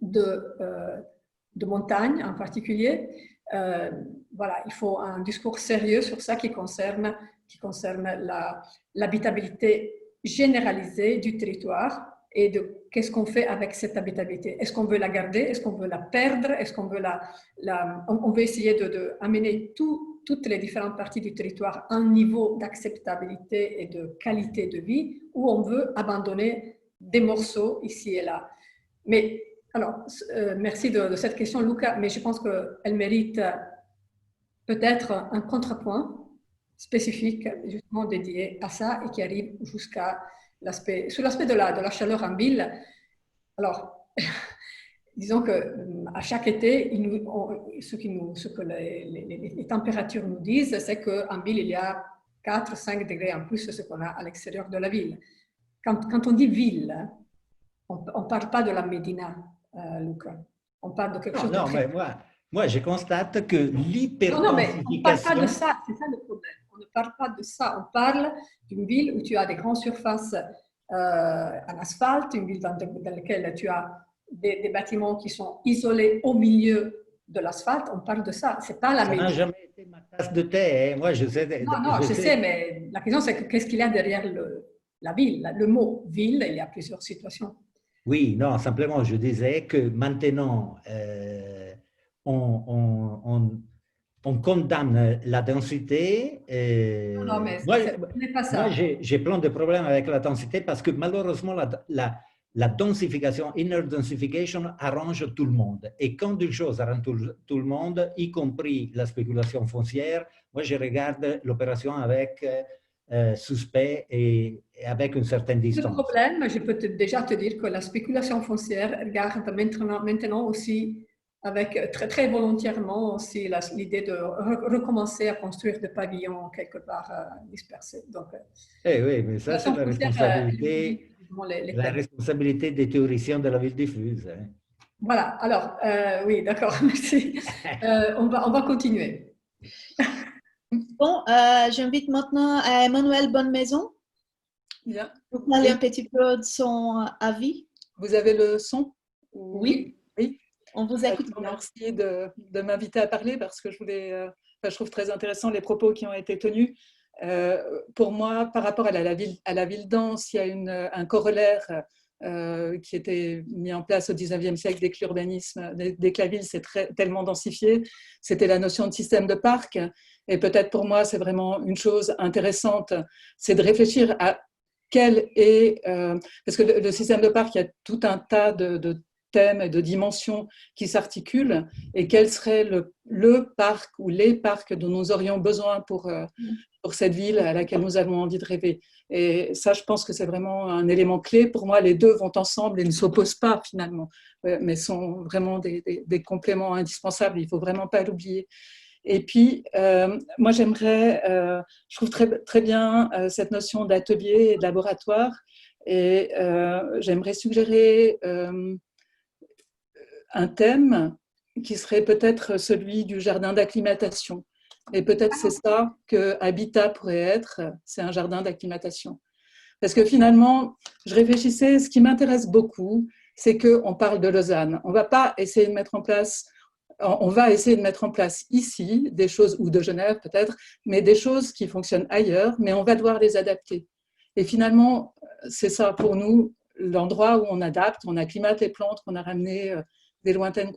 de montagne en particulier. Voilà, il faut un discours sérieux sur ça qui concerne l'habitabilité généralisée du territoire et de qu'est-ce qu'on fait avec cette habitabilité. Est-ce qu'on veut la garder? Est-ce qu'on veut la perdre? Est-ce qu'on veut on veut essayer d'amener toutes les différentes parties du territoire à un niveau d'acceptabilité et de qualité de vie, ou on veut abandonner des morceaux ici et là. Mais alors, merci de cette question, Luca, mais je pense qu'elle mérite peut-être un contrepoint spécifique, justement dédié à ça et qui arrive jusqu'à sur l'aspect de la chaleur en ville. Alors, disons qu'à chaque été, ce que les températures nous disent, c'est qu'en ville, il y a 4-5 degrés en plus de ce qu'on a à l'extérieur de la ville. Quand on dit ville, on ne parle pas de la Médina, Luca. On parle de quelque chose de très... mais moi, je constate que l'hyperdensification... Non, mais on ne parle pas de ça, c'est ça le problème. On ne parle pas de ça, on parle d'une ville où tu as des grandes surfaces en asphalte, une ville dans laquelle tu as des bâtiments qui sont isolés au milieu de l'asphalte. On parle de ça, c'est pas la Médina. Ça n'a jamais été ma tasse de thé, hein. Moi je sais... Je sais, mais la question c'est qu'est-ce qu'il y a derrière la ville, le mot ville, il y a plusieurs situations. Oui, non, simplement je disais que maintenant on condamne la densité. Non, mais moi, ce n'est pas ça. Moi, j'ai plein de problèmes avec la densité parce que malheureusement, la densification, inner densification, arrange tout le monde. Et quand une chose arrange tout le monde, y compris la spéculation foncière, moi, je regarde l'opération avec suspect et avec une certaine distance. Le problème, je peux déjà te dire que la spéculation foncière regarde maintenant aussi avec très, très volontairement aussi l'idée de recommencer à construire des pavillons quelque part dispersés. Donc, oui, mais ça, c'est la responsabilité des théoriciens de la ville diffuse. Hein. Voilà, alors, oui, d'accord, merci. On va continuer. Bon, j'invite maintenant Emmanuel Bonnemaison. Bien. Pour parler un petit peu de son avis. Vous avez le son? Oui. Oui. On vous écoute. Merci de m'inviter à parler parce que je trouve très intéressant les propos qui ont été tenus. Pour moi, par rapport à la ville dense, il y a un corollaire qui était mis en place au 19e siècle dès que l'urbanisme, dès que la ville s'est tellement densifiée, c'était la notion de système de parc. Et peut-être pour moi, c'est vraiment une chose intéressante, c'est de réfléchir à quel est… parce que le système de parc, il y a tout un tas de thèmes et de dimensions qui s'articulent, et quel serait le parc ou les parcs dont nous aurions besoin pour cette ville à laquelle nous avons envie de rêver. Et ça, je pense que c'est vraiment un élément clé. Pour moi, les deux vont ensemble et ne s'opposent pas finalement, mais sont vraiment des compléments indispensables. Il ne faut vraiment pas l'oublier. Et puis, moi, je trouve très bien cette notion d'atelier et de laboratoire. Et j'aimerais suggérer un thème qui serait peut-être celui du jardin d'acclimatation. Et peut-être c'est ça que Habitat pourrait être, c'est un jardin d'acclimatation. Parce que finalement, je réfléchissais, ce qui m'intéresse beaucoup, c'est qu'on parle de Lausanne. On va pas essayer de mettre en place, on va essayer de mettre en place ici des choses, ou de Genève peut-être, mais des choses qui fonctionnent ailleurs, mais on va devoir les adapter. Et finalement, c'est ça pour nous, l'endroit où on adapte, on acclimate les plantes qu'on a ramenées des lointaines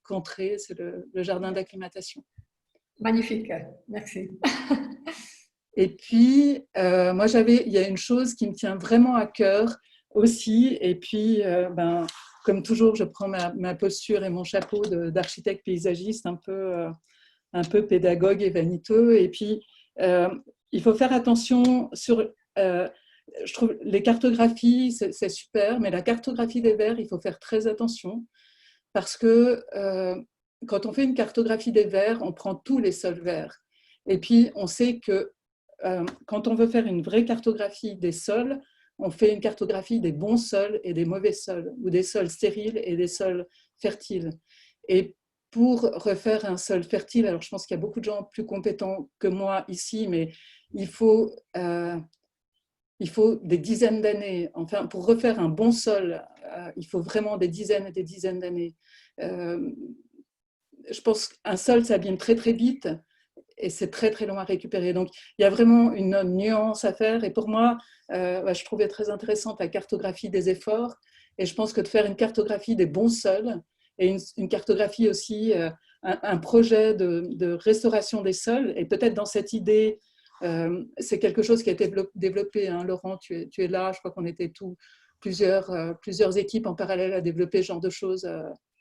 contrées, c'est le jardin d'acclimatation. Magnifique, merci. Et puis, moi, il y a une chose qui me tient vraiment à cœur aussi, et puis, comme toujours, je prends ma posture et mon chapeau d'architecte paysagiste un peu pédagogue et vaniteux, et puis, il faut faire attention sur… je trouve les cartographies, c'est super, mais la cartographie des vers, il faut faire très attention, parce que quand on fait une cartographie des vers, on prend tous les sols verts. Et puis, on sait que quand on veut faire une vraie cartographie des sols, on fait une cartographie des bons sols et des mauvais sols, ou des sols stériles et des sols fertiles. Et pour refaire un sol fertile, alors je pense qu'il y a beaucoup de gens plus compétents que moi ici, mais il faut des dizaines d'années. Enfin, pour refaire un bon sol, il faut vraiment des dizaines et des dizaines d'années. Je pense qu'un sol s'abîme très très vite et c'est très très long à récupérer. Donc il y a vraiment une nuance à faire. Et pour moi, je trouvais très intéressante la cartographie des efforts. Et je pense que de faire une cartographie des bons sols et une cartographie aussi, un projet de restauration des sols, et peut-être dans cette idée, c'est quelque chose qui a été développé. Hein, Laurent, tu es là, je crois qu'on était plusieurs équipes en parallèle à développer ce genre de choses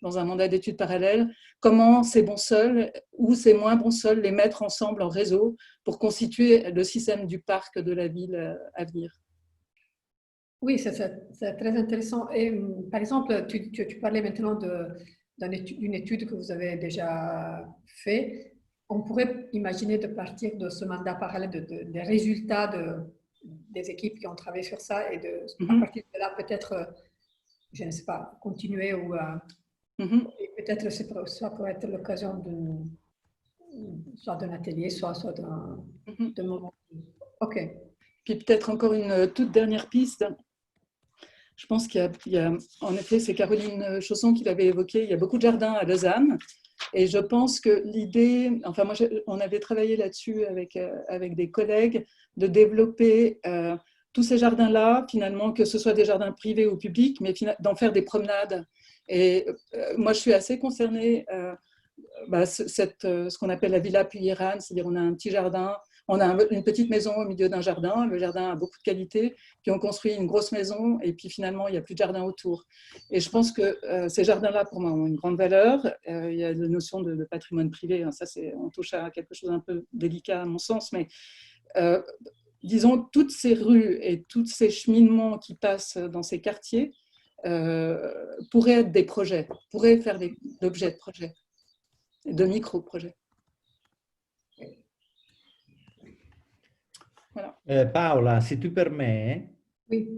dans un mandat d'études parallèle. Comment ces bons sols ou ces moins bons sols, les mettre ensemble en réseau pour constituer le système du parc de la ville à venir. Oui, c'est très intéressant. Et par exemple, tu parlais maintenant d'une étude que vous avez déjà faite. On pourrait imaginer de partir de ce mandat parallèle des résultats des équipes qui ont travaillé sur ça et à partir de là, peut-être, je ne sais pas, continuer ou et peut-être ça pourrait être l'occasion soit d'un atelier, soit d'un moment. OK. Puis peut-être encore une toute dernière piste. Je pense qu'il y a, en effet, c'est Caroline Chausson qui l'avait évoqué, il y a beaucoup de jardins à Lausanne. Et je pense que l'idée, enfin moi, on avait travaillé là-dessus avec des collègues, de développer tous ces jardins-là, finalement, que ce soit des jardins privés ou publics, mais d'en faire des promenades. Et moi, je suis assez concernée, ce qu'on appelle la Villa Puyérane, c'est-à-dire on a un petit jardin, on a une petite maison au milieu d'un jardin, le jardin a beaucoup de qualité, puis on construit une grosse maison et puis finalement il n'y a plus de jardin autour. Et je pense que ces jardins-là pour moi ont une grande valeur. Il y a la notion de patrimoine privé, hein, ça on touche à quelque chose d'un peu délicat à mon sens, mais disons toutes ces rues et tous ces cheminements qui passent dans ces quartiers pourraient être des projets, pourraient faire l'objet de projets, de micro-projets. Voilà. Paola, si tu permets, oui.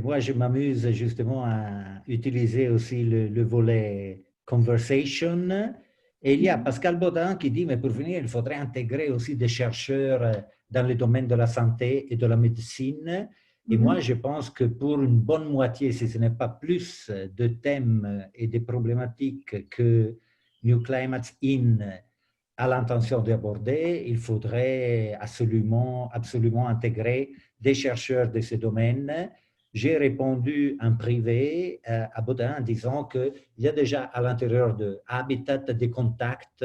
Moi je m'amuse justement à utiliser aussi le volet conversation. Et il y a Pascal Baudin qui dit, mais pour finir, il faudrait intégrer aussi des chercheurs dans le domaine de la santé et de la médecine. Et moi, je pense que pour une bonne moitié, si ce n'est pas plus de thèmes et de problématiques que New Climates In a l'intention d'aborder, il faudrait absolument intégrer des chercheurs de ce domaine. J'ai répondu en privé à Baudin en disant qu'il y a déjà à l'intérieur de Habitat des contacts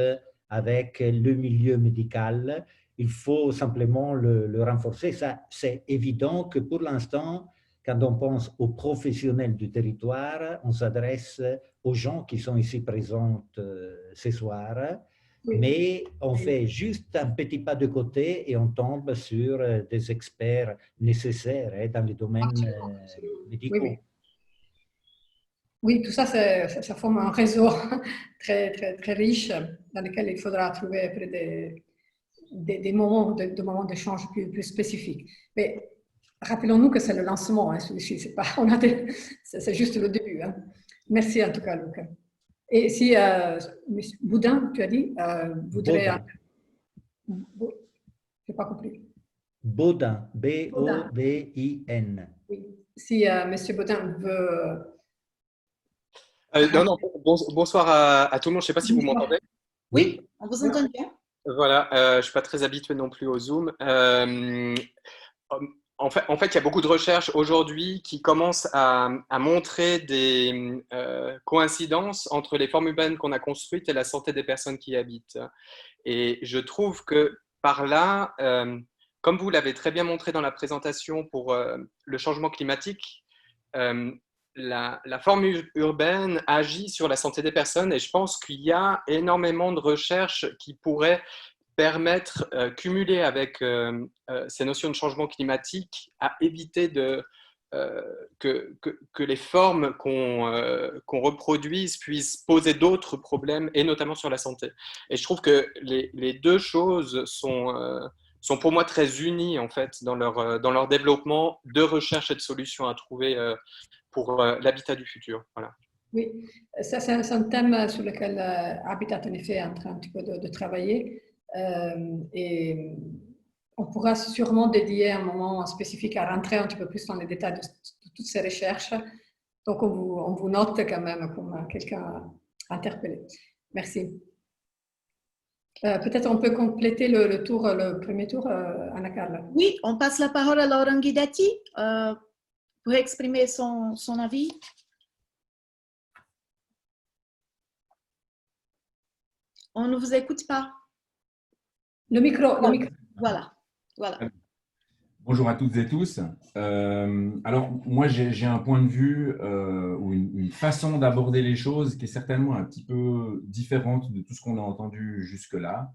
avec le milieu médical. Il faut simplement le renforcer. Ça, c'est évident que pour l'instant, quand on pense aux professionnels du territoire, on s'adresse aux gens qui sont ici présents ce soir. Oui. Mais on fait juste un petit pas de côté et on tombe sur des experts nécessaires dans les domaines médicaux. Oui, oui. Oui, tout ça, ça forme un réseau très, très, très riche dans lequel il faudra trouver après des moments d'échange plus spécifiques. Mais rappelons-nous que c'est le lancement, hein, celui-ci, c'est juste le début. Hein. Merci en tout cas, Luc. Et si Boudin, tu as dit, voudrait... Je n'ai pas compris. Baudin, B-O-D-I-N. Oui. Si M. Baudin veut... non, bonsoir à tout le monde. Je ne sais pas si vous m'entendez. Oui, on vous entend bien. Voilà, je ne suis pas très habitué non plus au Zoom. En fait, il y a beaucoup de recherches aujourd'hui qui commencent à montrer des coïncidences entre les formes urbaines qu'on a construites et la santé des personnes qui y habitent. Et je trouve que par là, comme vous l'avez très bien montré dans la présentation pour le changement climatique, la forme urbaine agit sur la santé des personnes et je pense qu'il y a énormément de recherches qui pourraient permettre, cumulées avec ces notions de changement climatique, à éviter que les formes qu'on reproduise puissent poser d'autres problèmes, et notamment sur la santé. Et je trouve que les deux choses sont pour moi très unies en fait, dans leur développement de recherche et de solutions à trouver pour l'habitat du futur. Voilà. Oui, ça c'est un thème sur lequel Habitat en effet est en train un petit peu de travailler. Et on pourra sûrement dédier un moment spécifique à rentrer un petit peu plus dans les détails de toutes ces recherches. Donc, on vous note quand même comme quelqu'un interpellé. Merci. Peut-être on peut compléter le premier tour, Anna Carla. Oui, on passe la parole à Laurent Guidati pour exprimer son avis. On ne vous écoute pas. Le micro. Voilà. Bonjour à toutes et tous. Alors, moi, j'ai un point de vue ou une façon d'aborder les choses qui est certainement un petit peu différente de tout ce qu'on a entendu jusque-là,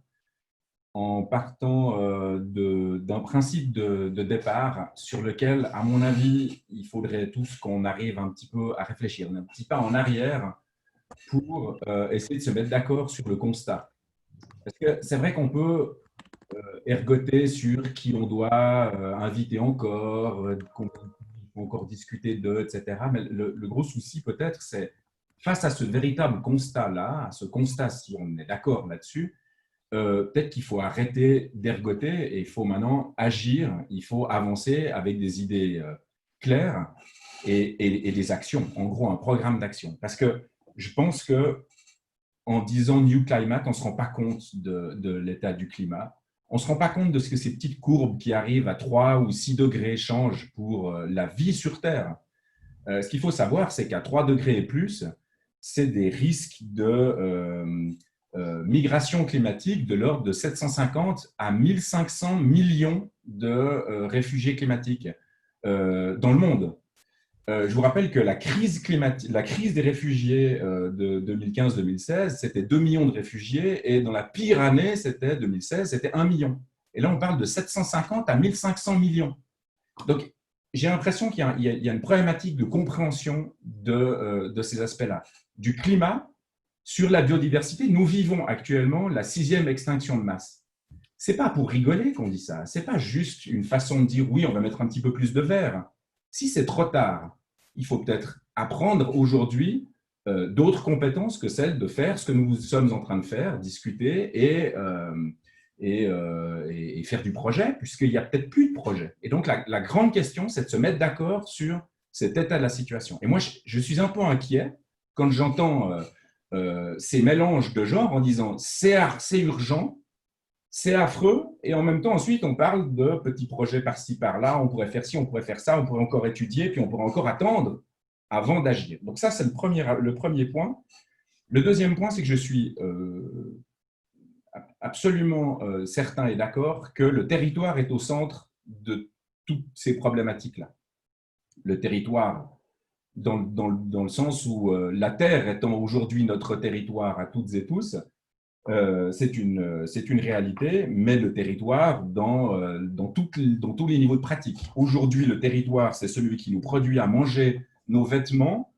en partant d'un principe de départ sur lequel, à mon avis, il faudrait tous qu'on arrive un petit peu à réfléchir, un petit pas en arrière pour essayer de se mettre d'accord sur le constat. Parce que c'est vrai qu'on peut ergoter sur qui on doit inviter encore, qu'on peut encore discuter d'eux, etc. Mais le gros souci peut-être, c'est face à ce véritable constat-là, à ce constat, si on est d'accord là-dessus, peut-être qu'il faut arrêter d'ergoter et il faut maintenant agir, il faut avancer avec des idées claires et des actions, en gros un programme d'action. Parce que je pense que en disant New Climate, on ne se rend pas compte de l'état du climat. On ne se rend pas compte de ce que ces petites courbes qui arrivent à 3 ou 6 degrés changent pour la vie sur Terre. Ce qu'il faut savoir, c'est qu'à 3 degrés et plus, c'est des risques de migration climatique de l'ordre de 750 à 1500 millions de réfugiés climatiques dans le monde. Je vous rappelle que la crise des réfugiés de 2015-2016, c'était 2 millions de réfugiés et dans la pire année, c'était 2016, c'était 1 million. Et là, on parle de 750 à 1500 millions. Donc, j'ai l'impression qu'il y a une problématique de compréhension de ces aspects-là. Du climat, sur la biodiversité, nous vivons actuellement la 6e extinction de masse. Ce n'est pas pour rigoler qu'on dit ça. Ce n'est pas juste une façon de dire oui, on va mettre un petit peu plus de verre. Si c'est trop tard, il faut peut-être apprendre aujourd'hui d'autres compétences que celles de faire ce que nous sommes en train de faire, discuter et faire du projet, puisqu'il n'y a peut-être plus de projet. Et donc, la grande question, c'est de se mettre d'accord sur cet état de la situation. Et moi, je suis un peu inquiet quand j'entends ces mélanges de genres en disant c'est urgent, c'est affreux, et en même temps, ensuite, on parle de petits projets par-ci, par-là, on pourrait faire ci, on pourrait faire ça, on pourrait encore étudier, puis on pourrait encore attendre avant d'agir. Donc ça, c'est le premier point. Le deuxième point, c'est que je suis absolument certain et d'accord que le territoire est au centre de toutes ces problématiques-là. Le territoire, dans le sens où la Terre étant aujourd'hui notre territoire à toutes et tous, c'est une réalité, mais le territoire dans tous les niveaux de pratique. Aujourd'hui, le territoire, c'est celui qui nous produit à manger nos vêtements,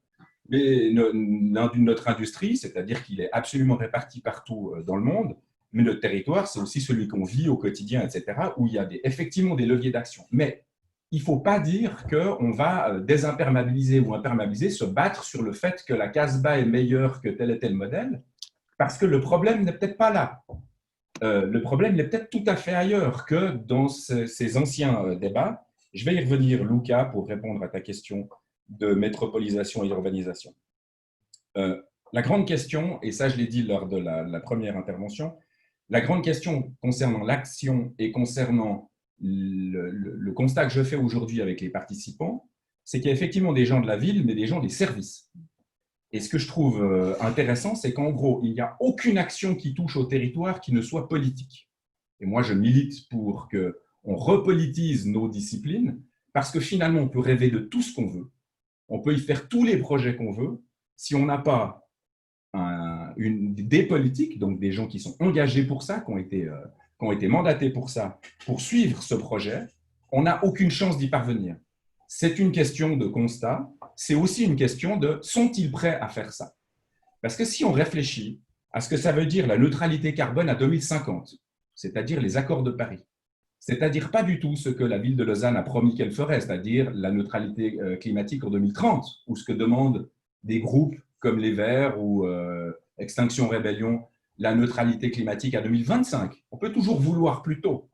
mais notre industrie, c'est-à-dire qu'il est absolument réparti partout dans le monde, mais notre territoire, c'est aussi celui qu'on vit au quotidien, etc., où il y a effectivement des leviers d'action. Mais il ne faut pas dire qu'on va désimperméabiliser ou imperméabiliser, se battre sur le fait que la Casbah est meilleure que tel et tel modèle, parce que le problème n'est peut-être pas là. Le problème est peut-être tout à fait ailleurs que dans ces anciens débats. Je vais y revenir, Luca, pour répondre à ta question de métropolisation et d'urbanisation. La grande question, et ça je l'ai dit lors de la première intervention, la grande question concernant l'action et concernant le constat que je fais aujourd'hui avec les participants, c'est qu'il y a effectivement des gens de la ville, mais des gens des services. Et ce que je trouve intéressant, c'est qu'en gros, il n'y a aucune action qui touche au territoire qui ne soit politique. Et moi, je milite pour qu'on repolitise nos disciplines, parce que finalement, on peut rêver de tout ce qu'on veut. On peut y faire tous les projets qu'on veut. Si on n'a pas des politiques, donc des gens qui sont engagés pour ça, qui ont été mandatés pour ça, pour suivre ce projet, on n'a aucune chance d'y parvenir. C'est une question de constat, c'est aussi une question de sont-ils prêts à faire ça? Parce que si on réfléchit à ce que ça veut dire la neutralité carbone à 2050, c'est-à-dire les accords de Paris, c'est-à-dire pas du tout ce que la ville de Lausanne a promis qu'elle ferait, c'est-à-dire la neutralité climatique en 2030, ou ce que demandent des groupes comme les Verts ou Extinction Rébellion, la neutralité climatique à 2025. On peut toujours vouloir plus tôt,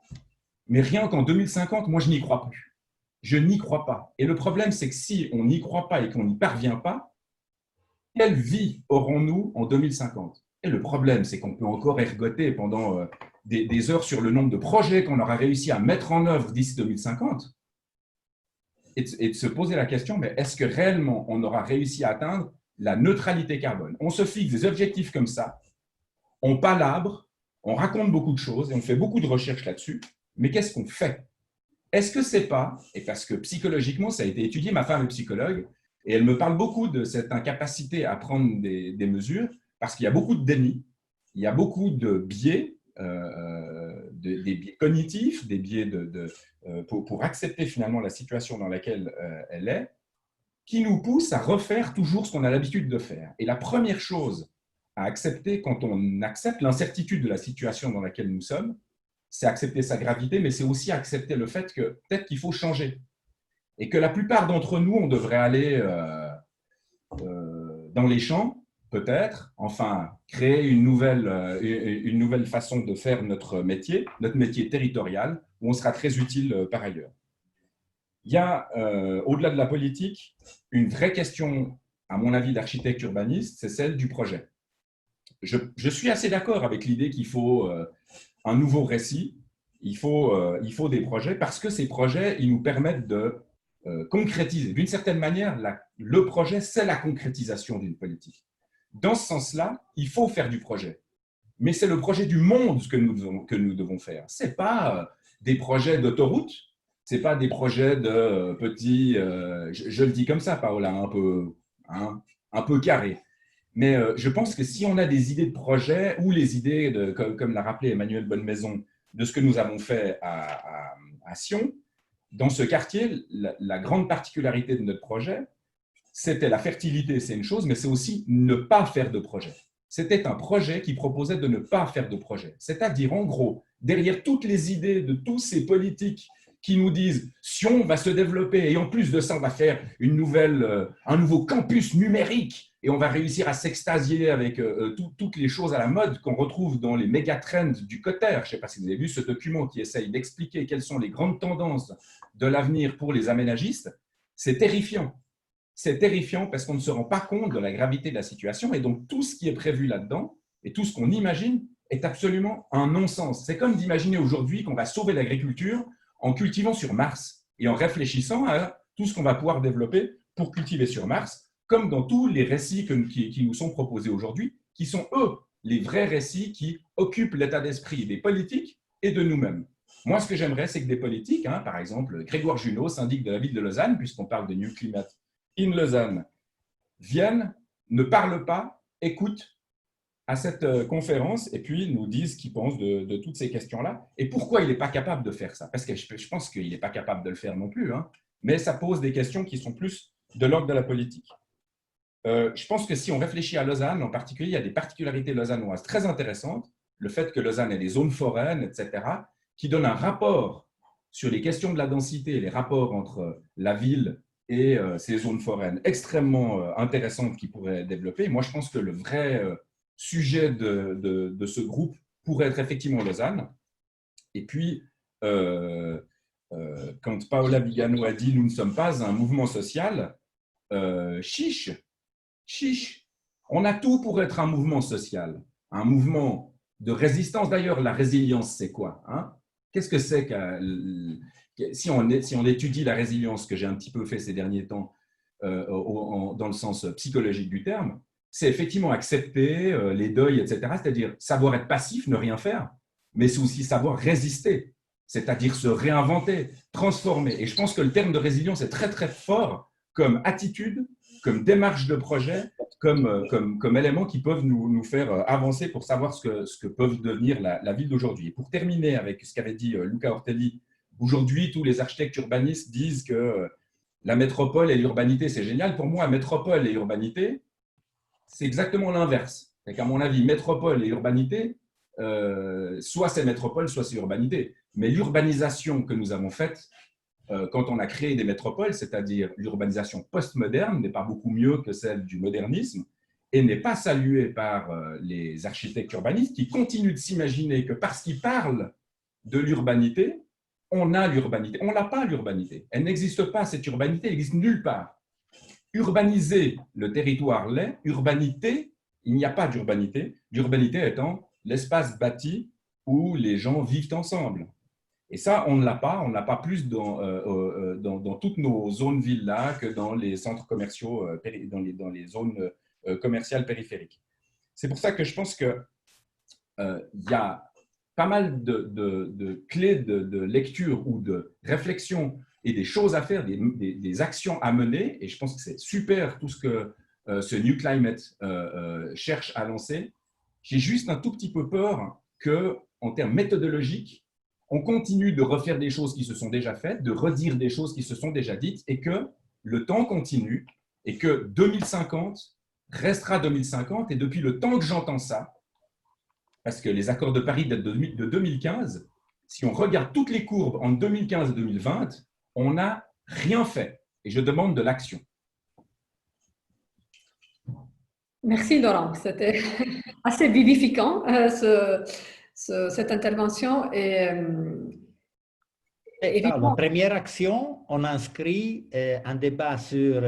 mais rien qu'en 2050, moi je n'y crois plus. Je n'y crois pas. Et le problème, c'est que si on n'y croit pas et qu'on n'y parvient pas, quelle vie aurons-nous en 2050? Et le problème, c'est qu'on peut encore ergoter pendant des heures sur le nombre de projets qu'on aura réussi à mettre en œuvre d'ici 2050 et de se poser la question, mais est-ce que réellement on aura réussi à atteindre la neutralité carbone? On se fixe des objectifs comme ça, on palabre, on raconte beaucoup de choses et on fait beaucoup de recherches là-dessus, mais qu'est-ce qu'on fait? Est-ce que c'est pas, et parce que psychologiquement ça a été étudié, ma femme est psychologue, et elle me parle beaucoup de cette incapacité à prendre des mesures, parce qu'il y a beaucoup de déni, il y a beaucoup de biais, des biais cognitifs, des biais pour accepter finalement la situation dans laquelle elle est, qui nous poussent à refaire toujours ce qu'on a l'habitude de faire. Et la première chose à accepter quand on accepte l'incertitude de la situation dans laquelle nous sommes, c'est accepter sa gravité, mais c'est aussi accepter le fait que peut-être qu'il faut changer. Et que la plupart d'entre nous, on devrait aller dans les champs, peut-être, enfin, créer une nouvelle façon de faire notre métier territorial, où on sera très utile par ailleurs. Il y a, au-delà de la politique, une vraie question, à mon avis, d'architecte urbaniste, c'est celle du projet. Je suis assez d'accord avec l'idée qu'il faut un nouveau récit, il faut des projets, parce que ces projets, ils nous permettent de concrétiser. D'une certaine manière, le projet, c'est la concrétisation d'une politique. Dans ce sens-là, il faut faire du projet. Mais c'est le projet du monde que nous devons faire. Ce n'est pas des projets d'autoroute, ce n'est pas des projets de petits, je le dis comme ça, Paola, un peu carré. Mais je pense que si on a des idées de projet ou les idées, comme l'a rappelé Emmanuel Bonnemaison, de ce que nous avons fait à Sion, dans ce quartier, la grande particularité de notre projet, c'était la fertilité, c'est une chose, mais c'est aussi ne pas faire de projet. C'était un projet qui proposait de ne pas faire de projet. C'est-à-dire, en gros, derrière toutes les idées de tous ces politiques qui nous disent Sion va se développer et en plus de ça, on va faire un nouveau campus numérique et on va réussir à s'extasier avec toutes les choses à la mode qu'on retrouve dans les méga trends du Cotter. Je ne sais pas si vous avez vu ce document qui essaye d'expliquer quelles sont les grandes tendances de l'avenir pour les aménagistes. C'est terrifiant. c'est terrifiant parce qu'on ne se rend pas compte de la gravité de la situation. Et donc, tout ce qui est prévu là-dedans et tout ce qu'on imagine est absolument un non-sens. C'est comme d'imaginer aujourd'hui qu'on va sauver l'agriculture en cultivant sur Mars et en réfléchissant à tout ce qu'on va pouvoir développer pour cultiver sur Mars, comme dans tous les récits qui nous sont proposés aujourd'hui, qui sont, eux, les vrais récits qui occupent l'état d'esprit des politiques et de nous-mêmes. Moi, ce que j'aimerais, c'est que des politiques, par exemple, Grégoire Junot, syndic de la ville de Lausanne, puisqu'on parle de New Climate in Lausanne, viennent, ne parlent pas, écoutent à cette conférence et puis nous disent ce qu'ils pensent de toutes ces questions-là et pourquoi il n'est pas capable de faire ça. Parce que je pense qu'il n'est pas capable de le faire non plus, mais ça pose des questions qui sont plus de l'ordre de la politique. Je pense que si on réfléchit à Lausanne, en particulier, il y a des particularités lausannoises très intéressantes. Le fait que Lausanne ait des zones foraines, etc., qui donnent un rapport sur les questions de la densité, les rapports entre la ville et ces zones foraines extrêmement intéressantes qui pourraient développer. Moi, je pense que le vrai sujet de ce groupe pourrait être effectivement Lausanne. Et puis, quand Paola Vigano a dit « nous ne sommes pas un mouvement social », chiche, on a tout pour être un mouvement social, un mouvement de résistance. D'ailleurs, la résilience, c'est quoi, Qu'est-ce que c'est si on étudie la résilience, que j'ai un petit peu fait ces derniers temps, dans le sens psychologique du terme, c'est effectivement accepter les deuils, etc., c'est-à-dire savoir être passif, ne rien faire, mais c'est aussi savoir résister, c'est-à-dire se réinventer, transformer. Et je pense que le terme de résilience est très, très fort comme attitude, comme démarche de projet, comme éléments qui peuvent nous faire avancer pour savoir ce que peuvent devenir la ville d'aujourd'hui. Et pour terminer avec ce qu'avait dit Luca Ortelli, aujourd'hui, tous les architectes urbanistes disent que la métropole et l'urbanité, c'est génial. Pour moi, métropole et urbanité, c'est exactement l'inverse. C'est qu'à mon avis, métropole et urbanité, soit c'est métropole, soit c'est urbanité. Mais l'urbanisation que nous avons faite quand on a créé des métropoles, c'est-à-dire l'urbanisation postmoderne, n'est pas beaucoup mieux que celle du modernisme et n'est pas saluée par les architectes urbanistes qui continuent de s'imaginer que parce qu'ils parlent de l'urbanité, on a l'urbanité. On n'a pas l'urbanité. Elle n'existe pas, cette urbanité, elle n'existe nulle part. Urbaniser le territoire l'est, urbanité, il n'y a pas d'urbanité. L'urbanité étant l'espace bâti où les gens vivent ensemble. Et ça, on ne l'a pas plus dans toutes nos zones villas que dans les centres commerciaux, dans les zones commerciales périphériques. C'est pour ça que je pense qu'il y a pas mal de clés de lecture ou de réflexion et des choses à faire, des actions à mener. Et je pense que c'est super tout ce que ce New Climate cherche à lancer. J'ai juste un tout petit peu peur qu'en termes méthodologiques, on continue de refaire des choses qui se sont déjà faites, de redire des choses qui se sont déjà dites et que le temps continue et que 2050 restera 2050. Et depuis le temps que j'entends ça, parce que les accords de Paris datent de 2015, si on regarde toutes les courbes entre 2015 et 2020, on n'a rien fait. Et je demande de l'action. Merci Laurent, c'était assez vivifiant cette intervention. Et évidemment, la première action, on inscrit un débat sur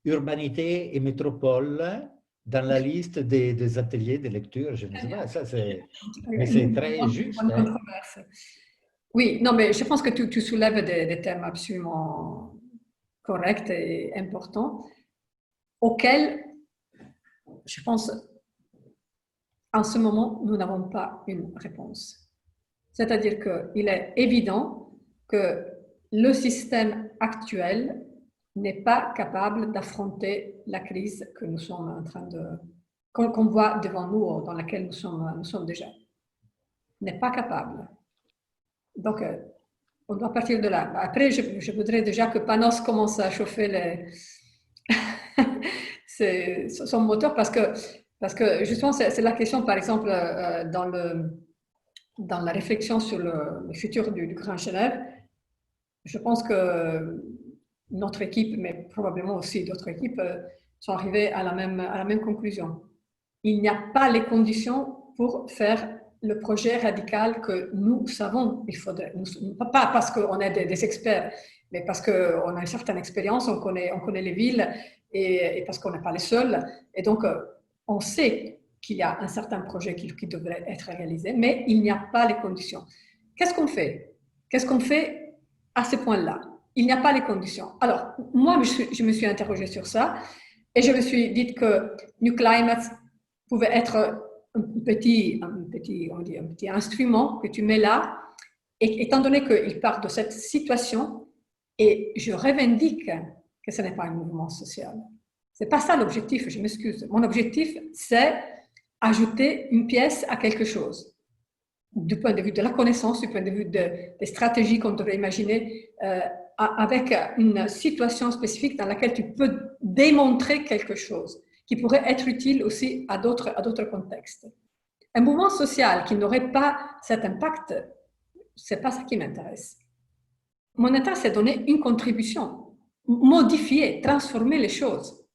urbanité et métropole dans la liste des ateliers de lecture. Je ne sais pas, ça mais c'est très juste. Oui, non, mais je pense que tu soulèves des thèmes absolument corrects et importants auxquels, je pense, en ce moment, nous n'avons pas une réponse. C'est-à-dire qu'il est évident que le système actuel n'est pas capable d'affronter la crise que nous sommes en train qu'on voit devant nous, dans laquelle nous sommes déjà. N'est pas capable. Donc, on doit partir de là. Après, je voudrais déjà que Panos commence à chauffer son moteur parce que justement, c'est la question, par exemple, dans la réflexion sur le futur du Grand Genève. Je pense que notre équipe, mais probablement aussi d'autres équipes, sont arrivées à la même conclusion. Il n'y a pas les conditions pour faire le projet radical que nous savons, pas parce qu'on est des experts, mais parce qu'on a une certaine expérience, on connaît les villes et parce qu'on n'est pas les seuls. Et donc, on sait qu'il y a un certain projet qui devrait être réalisé, mais il n'y a pas les conditions. Qu'est-ce qu'on fait? Qu'est-ce qu'on fait à ce point-là? Il n'y a pas les conditions. Alors, moi, je me suis interrogée sur ça et je me suis dit que New Climate pouvait être un petit instrument que tu mets là, et étant donné qu'il part de cette situation, et je revendique que ce n'est pas un mouvement social. Ce n'est pas ça l'objectif, je m'excuse. Mon objectif, c'est ajouter une pièce à quelque chose, du point de vue de la connaissance, du point de vue des stratégies qu'on devrait imaginer, avec une situation spécifique dans laquelle tu peux démontrer quelque chose qui pourrait être utile aussi à d'autres contextes. Un mouvement social qui n'aurait pas cet impact, ce n'est pas ça qui m'intéresse. Mon intérêt, c'est donner une contribution, modifier, transformer les choses.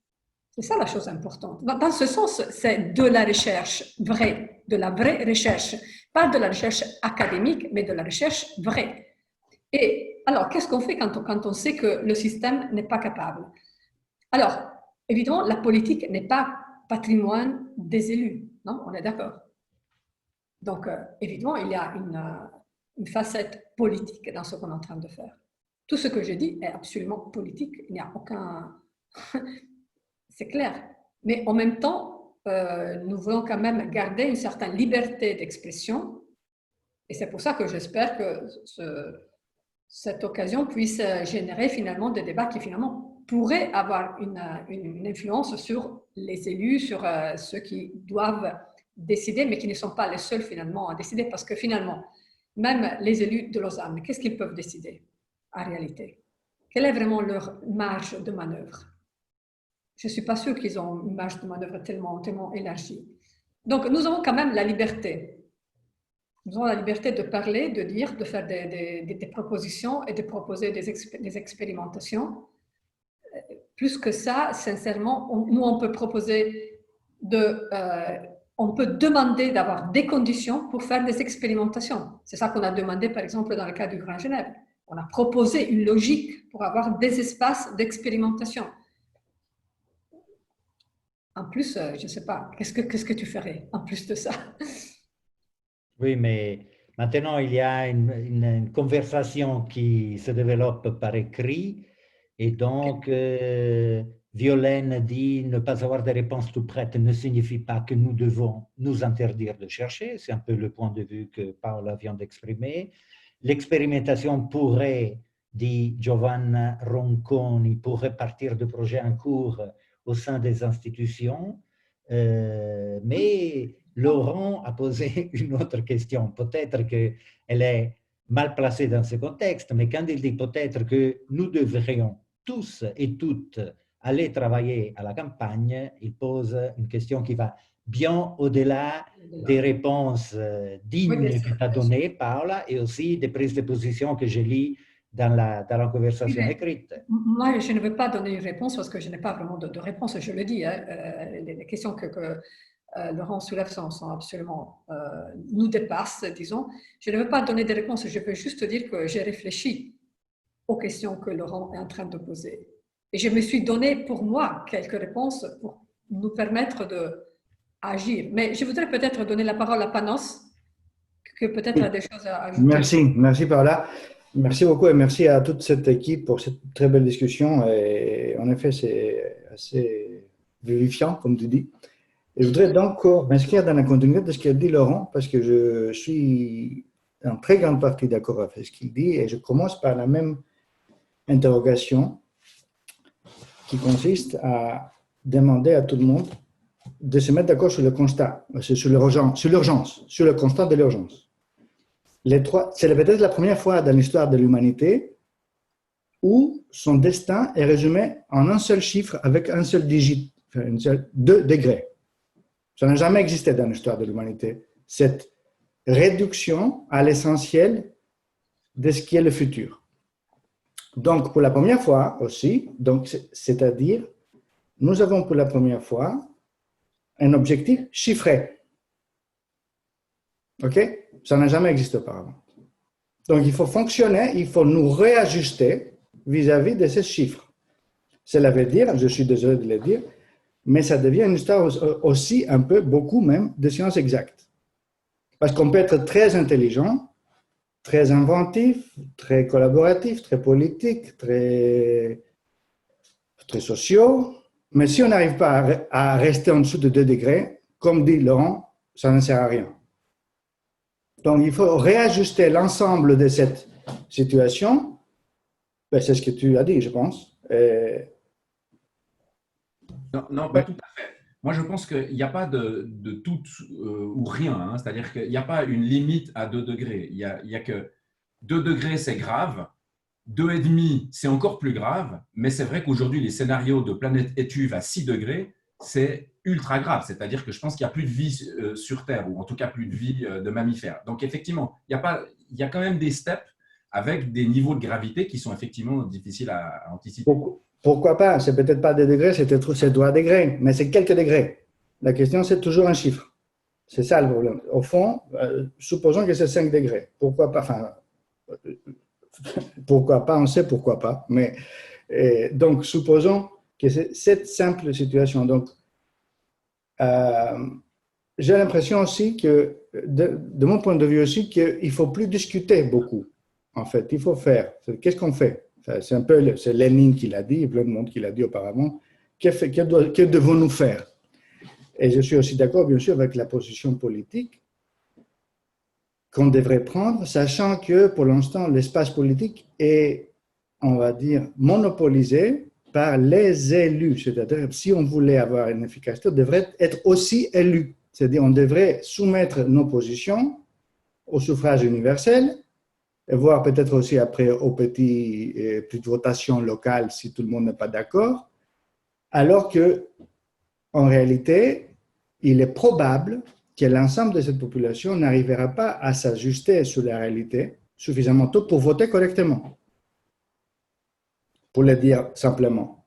C'est ça la chose importante. Dans ce sens, c'est de la recherche vraie, de la vraie recherche. Pas de la recherche académique, mais de la recherche vraie. Et alors, qu'est-ce qu'on fait quand on sait que le système n'est pas capable? Alors, évidemment, la politique n'est pas patrimoine des élus, non? On est d'accord. Donc, évidemment, il y a une facette politique dans ce qu'on est en train de faire. Tout ce que je dis est absolument politique. Il n'y a aucun... C'est clair. Mais en même temps, nous voulons quand même garder une certaine liberté d'expression. Et c'est pour ça que j'espère que cette occasion puisse générer finalement des débats qui finalement pourraient avoir une influence sur les élus, sur ceux qui doivent décider, mais qui ne sont pas les seuls finalement à décider. Parce que finalement, même les élus de Lausanne, qu'est-ce qu'ils peuvent décider en réalité? Quelle est vraiment leur marge de manœuvre? Je ne suis pas sûre qu'ils ont une marge de manœuvre tellement élargie. Donc, nous avons quand même la liberté. Nous avons la liberté de parler, de dire, de faire des propositions et de proposer des expérimentations. Plus que ça, sincèrement, nous, on peut proposer on peut demander d'avoir des conditions pour faire des expérimentations. C'est ça qu'on a demandé, par exemple, dans le cas du Grand Genève. On a proposé une logique pour avoir des espaces d'expérimentation. En plus, je ne sais pas, qu'est-ce que tu ferais en plus de ça? Oui, mais maintenant, il y a une conversation qui se développe par écrit. Et donc, Violaine dit ne pas avoir de réponse tout prête ne signifie pas que nous devons nous interdire de chercher. C'est un peu le point de vue que Paola vient d'exprimer. L'expérimentation pourrait, dit Giovanna Ronconi, pourrait partir de projets en cours au sein des institutions. Mais Laurent a posé une autre question. Peut-être qu'elle est mal placée dans ce contexte, mais quand il dit peut-être que nous devrions tous et toutes aller travailler à la campagne, il pose une question qui va bien au-delà des réponses dignes que tu as données, Paola, et aussi des prises de position que je lis dans la conversation écrite. Moi, je ne veux pas donner une réponse parce que je n'ai pas vraiment de réponse, je le dis. Les questions que Laurent soulève sont absolument, nous dépassent, disons. Je ne veux pas donner des réponses, je veux juste dire que j'ai réfléchi aux questions que Laurent est en train de poser. Et je me suis donné pour moi quelques réponses pour nous permettre d'agir. Mais je voudrais peut-être donner la parole à Panos, que peut-être a des choses à ajouter. Merci Paola. Merci beaucoup et merci à toute cette équipe pour cette très belle discussion. Et en effet, c'est assez vivifiant, comme tu dis. Et je voudrais donc m'inscrire dans la continuité de ce qu'a dit Laurent, parce que je suis en très grande partie d'accord avec ce qu'il dit, et je commence par la même interrogation qui consiste à demander à tout le monde de se mettre d'accord sur le constat, sur l'urgence, sur le constat de l'urgence. C'est peut-être la première fois dans l'histoire de l'humanité où son destin est résumé en un seul chiffre avec un seul digit, 2 degrés. Ça n'a jamais existé dans l'histoire de l'humanité, cette réduction à l'essentiel de ce qui est le futur. Donc, pour la première fois aussi, c'est-à-dire, nous avons pour la première fois un objectif chiffré. OK? Ça n'a jamais existé auparavant. Donc, il faut fonctionner, il faut nous réajuster vis-à-vis de ces chiffres. Cela veut dire, je suis désolé de le dire, mais ça devient une histoire aussi un peu, beaucoup même, de sciences exactes. Parce qu'on peut être très intelligent, très inventif, très collaboratif, très politique, très sociaux, mais si on n'arrive pas à rester en dessous de 2 degrés, comme dit Laurent, ça ne sert à rien. Donc, il faut réajuster l'ensemble de cette situation. Ben, c'est ce que tu as dit, je pense. Non, pas tout à fait. Moi, je pense qu'il n'y a pas de tout ou rien. Hein. C'est-à-dire qu'il n'y a pas une limite à 2 degrés. Il y a que 2 degrés, c'est grave. 2,5, c'est encore plus grave. Mais c'est vrai qu'aujourd'hui, les scénarios de planète étuve à 6 degrés, c'est ultra grave. C'est-à-dire que je pense qu'il n'y a plus de vie sur Terre, ou en tout cas plus de vie de mammifères. Donc, effectivement, il y a quand même des steps avec des niveaux de gravité qui sont effectivement difficiles à anticiper. Pourquoi pas? C'est peut-être pas des degrés, c'est 3 degrés, mais c'est quelques degrés. La question, c'est toujours un chiffre. C'est ça le problème. Au fond, supposons que c'est 5 degrés. Pourquoi pas? Enfin, pourquoi pas? On sait pourquoi pas. Mais donc, supposons que c'est cette simple situation. Donc, j'ai l'impression aussi que, de mon point de vue aussi, qu'il ne faut plus discuter beaucoup. En fait, il faut faire. Qu'est-ce qu'on fait? C'est un peu, c'est Lénine qui l'a dit, il y a plein de monde qui l'a dit auparavant. Que devons-nous faire? Et je suis aussi d'accord, bien sûr, avec la position politique qu'on devrait prendre, sachant que pour l'instant, l'espace politique est, on va dire, monopolisé par les élus. C'est-à-dire, si on voulait avoir une efficacité, on devrait être aussi élu. C'est-à-dire, on devrait soumettre nos positions au suffrage universel, et voir peut-être aussi après aux petites votations locales si tout le monde n'est pas d'accord, alors que, en réalité, il est probable que l'ensemble de cette population n'arrivera pas à s'ajuster sur la réalité suffisamment tôt pour voter correctement. Pour le dire simplement.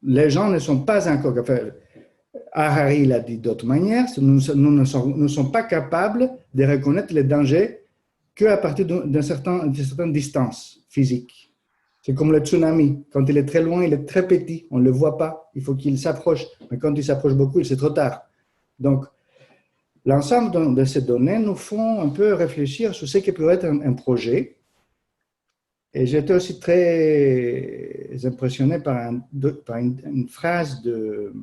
Les gens ne sont pas encore... Enfin, Harari l'a dit d'autres manières, nous ne sommes pas capables de reconnaître les dangers qu'à partir d'une certaine distance physique. C'est comme le tsunami. Quand il est très loin, il est très petit. On ne le voit pas. Il faut qu'il s'approche. Mais quand il s'approche beaucoup, c'est trop tard. Donc, l'ensemble de ces données nous font un peu réfléchir sur ce qui pourrait être un projet. Et j'étais aussi très impressionné par une phrase de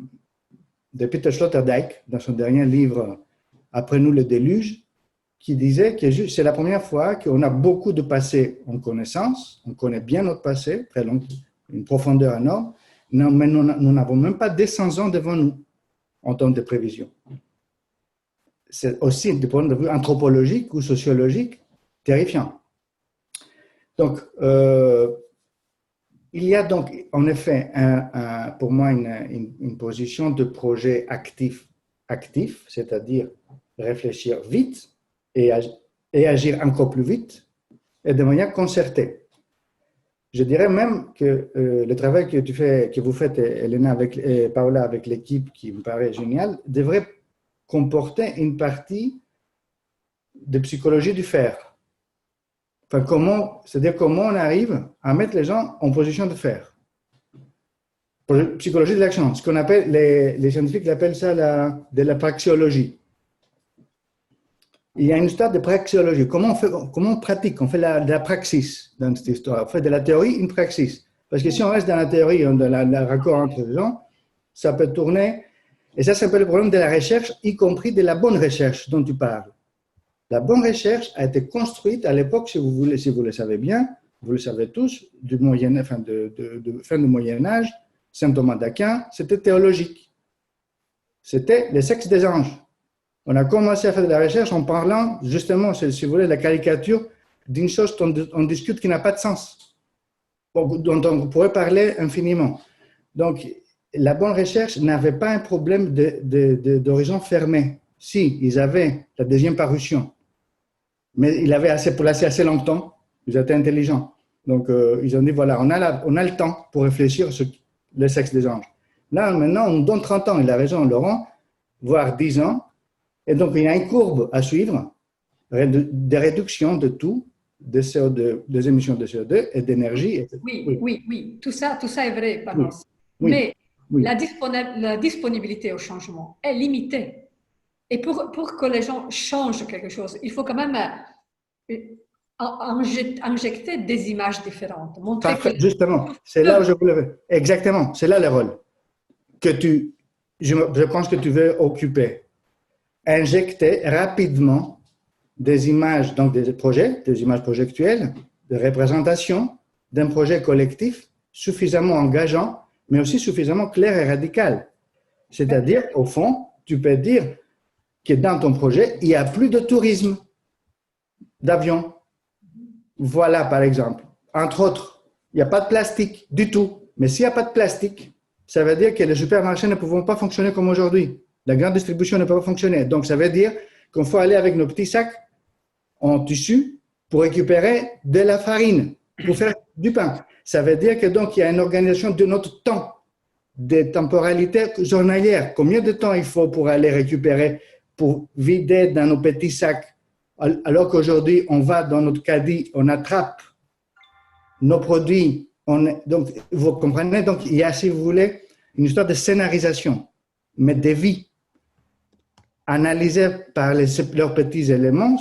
Peter Sloterdijk dans son dernier livre « Après nous le déluge », qui disait que c'est la première fois qu'on a beaucoup de passé en connaissance, on connaît bien notre passé, très long, une profondeur énorme, mais nous n'avons même pas 200 ans devant nous en termes de prévision. C'est aussi, du point de vue anthropologique ou sociologique, terrifiant. Donc, il y a donc en effet pour moi une position de projet actif, c'est-à-dire réfléchir vite, et agir encore plus vite et de manière concertée. Je dirais même que le travail que vous faites, Elena et Paola, avec l'équipe, qui me paraît génial, devrait comporter une partie de psychologie du faire. Enfin, c'est-à-dire comment on arrive à mettre les gens en position de faire. Psychologie de l'action, ce qu'on appelle, les scientifiques appellent ça de la praxéologie. Il y a une histoire de praxéologie. Comment on pratique? On fait de la praxis dans cette histoire. On fait de la théorie, une praxis. Parce que si on reste dans la théorie, dans le raccord entre les gens, ça peut tourner. Et ça, c'est un peu le problème de la recherche, y compris de la bonne recherche dont tu parles. La bonne recherche a été construite à l'époque, si vous le savez bien, vous le savez tous, de fin du Moyen-Âge, Saint Thomas d'Aquin, c'était théologique. C'était le sexe des anges. On a commencé à faire de la recherche en parlant, justement, si vous voulez, de la caricature d'une chose dont on discute qui n'a pas de sens, dont on pourrait parler infiniment. Donc, la bonne recherche n'avait pas un problème d'horizon fermé. Si, ils avaient la deuxième parution, mais ils avaient pour laisser assez longtemps, ils étaient intelligents. Donc, ils ont dit, voilà, on a le temps pour réfléchir sur le sexe des anges. Là, maintenant, on donne 30 ans, il a raison, Laurent, voire 10 ans, Et donc, il y a une courbe à suivre de réduction de tout, de CO2, des émissions de CO2 et d'énergie. etc. Oui. Tout ça est vrai, Panos. Oui. Mais Oui. la disponibilité au changement est limitée. Et pour que les gens changent quelque chose, il faut quand même injecter des images différentes. Montrer Parfait, justement, c'est là où je voulais. Exactement, c'est là le rôle que je pense que tu veux occuper. Injecter rapidement des images, donc des projets, des images projectuelles, de représentation d'un projet collectif suffisamment engageant, mais aussi suffisamment clair et radical. C'est-à-dire, au fond, tu peux dire que dans ton projet, il n'y a plus de tourisme d'avion. Voilà, par exemple. Entre autres, il n'y a pas de plastique du tout. Mais s'il n'y a pas de plastique, ça veut dire que les supermarchés ne pourront pas fonctionner comme aujourd'hui. La grande distribution ne peut pas fonctionner. Donc, ça veut dire qu'il faut aller avec nos petits sacs en tissu pour récupérer de la farine, pour faire du pain. Ça veut dire que donc il y a une organisation de notre temps, des temporalités journalières. Combien de temps il faut pour aller récupérer, pour vider dans nos petits sacs, alors qu'aujourd'hui, on va dans notre caddie, on attrape nos produits. Donc, vous comprenez, donc il y a, si vous voulez, une histoire de scénarisation, mais de vie, analysée par leurs petits éléments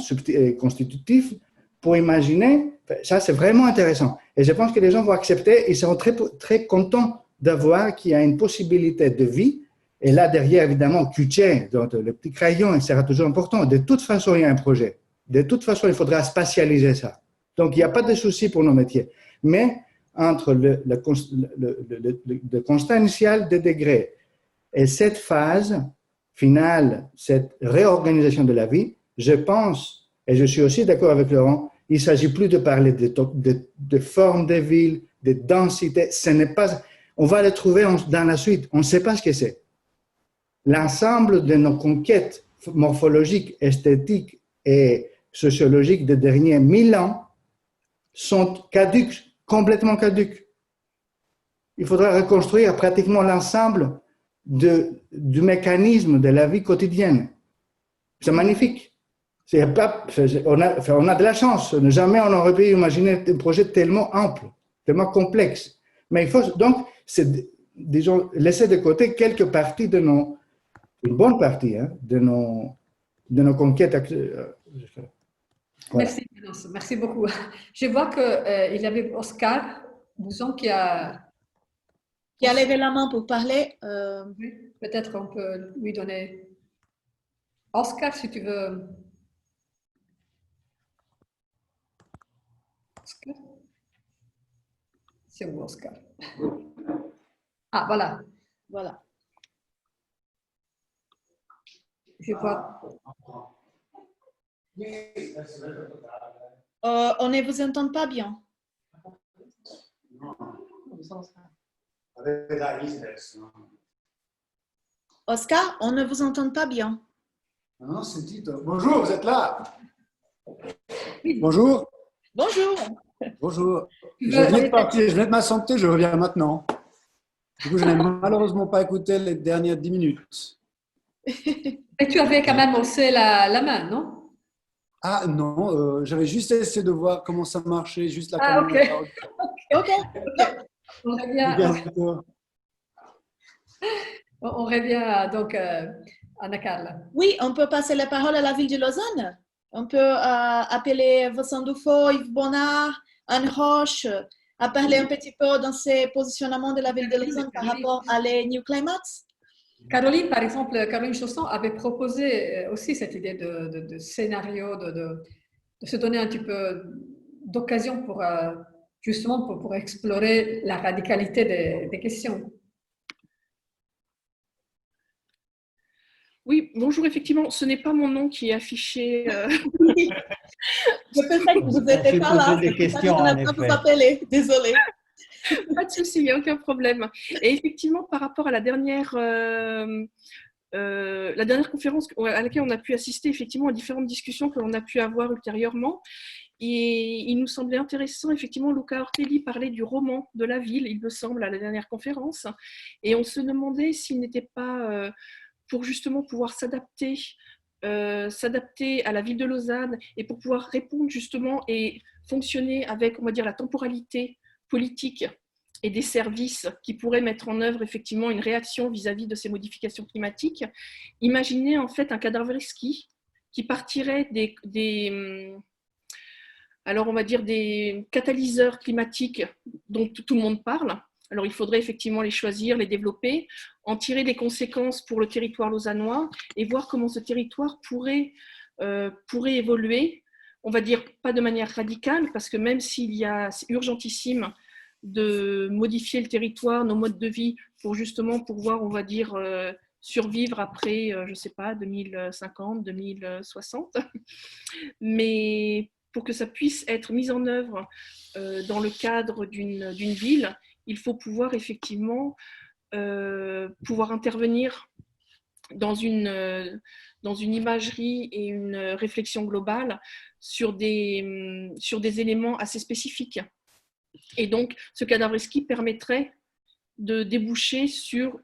constitutifs pour imaginer. Ça, c'est vraiment intéressant. Et je pense que les gens vont accepter, ils seront très, très contents d'avoir qu'il y a une possibilité de vie. Et là, derrière, évidemment, QT, donc le petit crayon, il sera toujours important. De toute façon, il y a un projet. De toute façon, il faudra spatialiser ça. Donc, il n'y a pas de souci pour nos métiers. Mais entre le constat initial des degrés et cette phase finale, cette réorganisation de la vie, je pense, et je suis aussi d'accord avec Laurent, il ne s'agit plus de parler de forme des villes, de densité. Ce n'est pas, on va le trouver dans la suite. On ne sait pas ce que c'est. L'ensemble de nos conquêtes morphologiques, esthétiques et sociologiques des derniers 1000 ans sont caduques, complètement caduques. Il faudra reconstruire pratiquement l'ensemble du mécanisme de la vie quotidienne. C'est magnifique. On a de la chance. Jamais on n'aurait pu imaginer un projet tellement ample, tellement complexe. Mais il faut donc, disons, laisser de côté quelques parties une bonne partie de nos conquêtes. Voilà. Merci beaucoup. Je vois qu'il y avait Oscar Bouzon qui a levé la main pour parler. Oui, peut-être on peut lui donner. Oscar, si tu veux. Oscar? C'est où Oscar? Ah, voilà. Voilà. Je vois. On ne vous entend pas bien. Oscar, on ne vous entend pas bien. Non, c'est dit. Bonjour, vous êtes là? Bonjour. Bonjour. Bonjour. Je venais de partir, je venais de m'assenter, je reviens maintenant. Du coup, je n'ai malheureusement pas écouté les dernières 10 minutes. Mais tu avais quand même haussé la main, non? Ah non, j'avais juste essayé de voir comment ça marchait, juste la caméra. Ok. On revient. On revient donc à Anna Carla. Oui, on peut passer la parole à la ville de Lausanne. On peut appeler Vincent Dufault, Yves Bonnard, Anne Roche, à parler un petit peu dans ces positionnements de la ville de Lausanne par rapport à les New Climates. Caroline, par exemple, Caroline Chausson avait proposé aussi cette idée de scénario, de se donner un petit peu d'occasion pour justement pour explorer la radicalité des questions. Oui, bonjour, effectivement, ce n'est pas mon nom qui est affiché. Je pensais que vous n'étiez pas là, des questions, on n'a pas vous appeler, désolée. Pas de souci, il n'y a aucun problème. Et effectivement, par rapport à la dernière conférence à laquelle on a pu assister, effectivement, à différentes discussions que l'on a pu avoir ultérieurement, et il nous semblait intéressant, effectivement, Luca Ortelli parlait du roman de la ville, il me semble, à la dernière conférence, et on se demandait s'il n'était pas, pour justement pouvoir s'adapter s'adapter à la ville de Lausanne et pour pouvoir répondre justement et fonctionner avec, on va dire, la temporalité politique et des services qui pourraient mettre en œuvre effectivement une réaction vis-à-vis de ces modifications climatiques, imaginez en fait un Kadavrevski qui partirait alors on va dire des catalyseurs climatiques dont tout le monde parle. Alors il faudrait effectivement les choisir, les développer, en tirer des conséquences pour le territoire lausannois et voir comment ce territoire pourrait évoluer, on va dire pas de manière radicale, parce que même s'il y a, c'est urgentissime de modifier le territoire, nos modes de vie, pour justement pouvoir, on va dire, survivre après, je ne sais pas, 2050, 2060. Mais pour que ça puisse être mis en œuvre dans le cadre d'une ville, il faut pouvoir effectivement pouvoir intervenir dans une imagerie et une réflexion globale sur des éléments assez spécifiques. Et donc, ce Kadavrevski permettrait de déboucher sur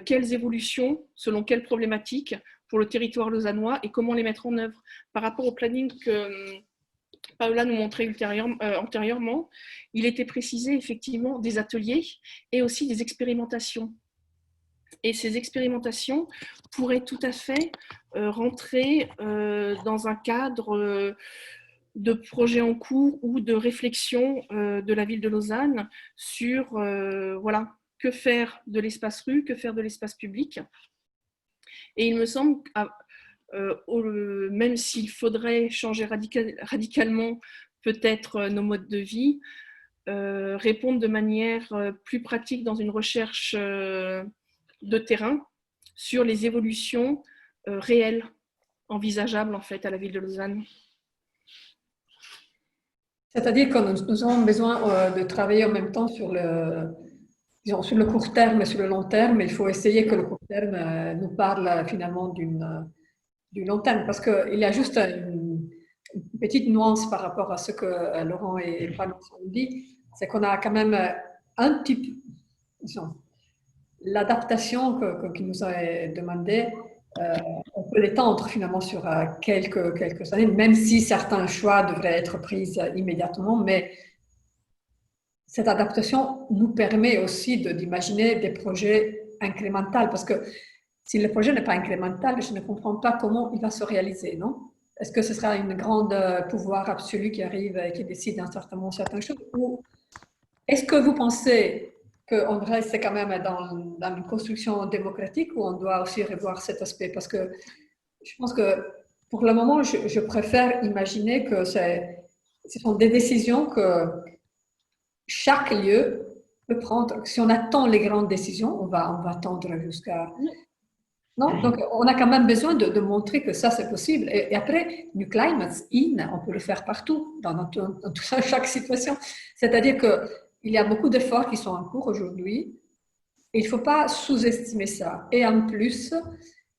quelles évolutions, selon quelles problématiques pour le territoire lausannois et comment les mettre en œuvre. Par rapport au planning que Paola nous montrait antérieurement, il était précisé effectivement des ateliers et aussi des expérimentations. Et ces expérimentations pourraient tout à fait rentrer dans un cadre de projets en cours ou de réflexion de la ville de Lausanne sur voilà, que faire de l'espace rue, que faire de l'espace public. Et il me semble, même s'il faudrait changer radicalement peut-être nos modes de vie, répondre de manière plus pratique dans une recherche de terrain sur les évolutions réelles, envisageables en fait à la ville de Lausanne. C'est-à-dire que nous avons besoin de travailler en même temps sur le court terme et sur le long terme. Il faut essayer que le court terme nous parle finalement du long terme, parce qu'il y a juste une petite nuance par rapport à ce que Laurent et Panos ont dit, c'est qu'on a quand même un petit peu, disons, l'adaptation qui nous est demandée, on peut l'étendre finalement sur quelques années, même si certains choix devraient être pris immédiatement, mais cette adaptation nous permet aussi d'imaginer des projets incrémentaux, parce que si le projet n'est pas incrémental, je ne comprends pas comment il va se réaliser, non? Est-ce que ce sera un grand pouvoir absolu qui arrive et qui décide d'un certain moment certaines choses, ou est-ce que vous pensez qu'on reste quand même dans une construction démocratique, ou on doit aussi revoir cet aspect? Parce que je pense que pour le moment, je préfère imaginer que ce sont des décisions que chaque lieu peut prendre. Si on attend les grandes décisions, on va attendre jusqu'à... Non? Donc, on a quand même besoin de montrer que ça, c'est possible. Et après, New Climate In, on peut le faire partout, dans chaque situation. C'est-à-dire qu'il y a beaucoup d'efforts qui sont en cours aujourd'hui. Il ne faut pas sous-estimer ça. Et en plus,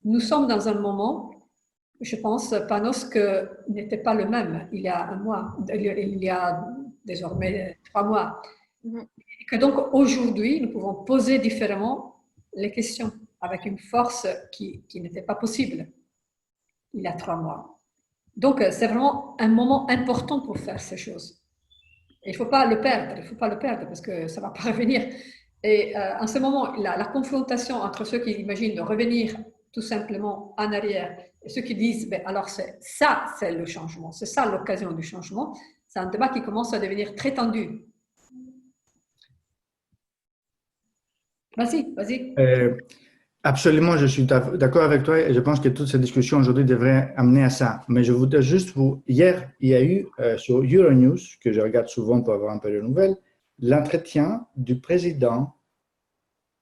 nous sommes dans un moment, je pense, Panos, que n'était pas le même il y a un mois. Il y a désormais 3 mois. Et que donc, aujourd'hui, nous pouvons poser différemment les questions, avec une force qui n'était pas possible il y a 3 mois. Donc, c'est vraiment un moment important pour faire ces choses. Et il ne faut pas le perdre, parce que ça ne va pas revenir. Et en ce moment, la confrontation entre ceux qui imaginent de revenir tout simplement en arrière et ceux qui disent, ben, alors c'est le changement, c'est ça l'occasion du changement, c'est un débat qui commence à devenir très tendu. Vas-y. Absolument, je suis d'accord avec toi et je pense que toute cette discussion aujourd'hui devrait amener à ça. Mais je voudrais juste hier, il y a eu sur Euronews, que je regarde souvent pour avoir un peu de nouvelles, l'entretien du président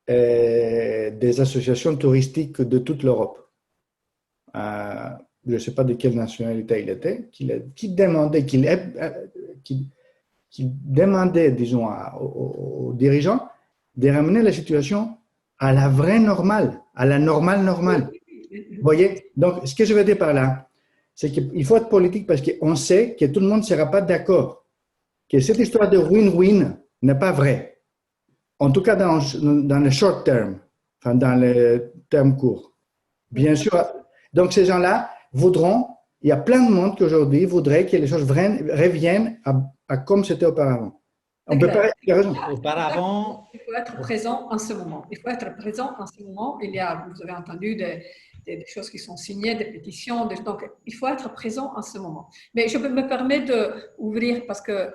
des associations touristiques de toute l'Europe. Je ne sais pas de quelle nationalité il était, qui demandait, disons, aux dirigeants de ramener la situation à la vraie normale, à la normale. Vous voyez? Donc, ce que je veux dire par là, c'est qu'il faut être politique parce qu'on sait que tout le monde ne sera pas d'accord, que cette histoire de win-win n'est pas vraie. En tout cas, dans le short term, enfin dans le terme court. Bien sûr. Donc, ces gens-là, voudront, il y a plein de monde qui aujourd'hui voudrait que les choses reviennent à comme c'était auparavant. On peut pas, il a raison. Auparavant, il faut être présent en ce moment. Il faut être présent en ce moment. Vous avez entendu des choses qui sont signées, des pétitions. Donc, il faut être présent en ce moment. Mais je me permets d'ouvrir parce que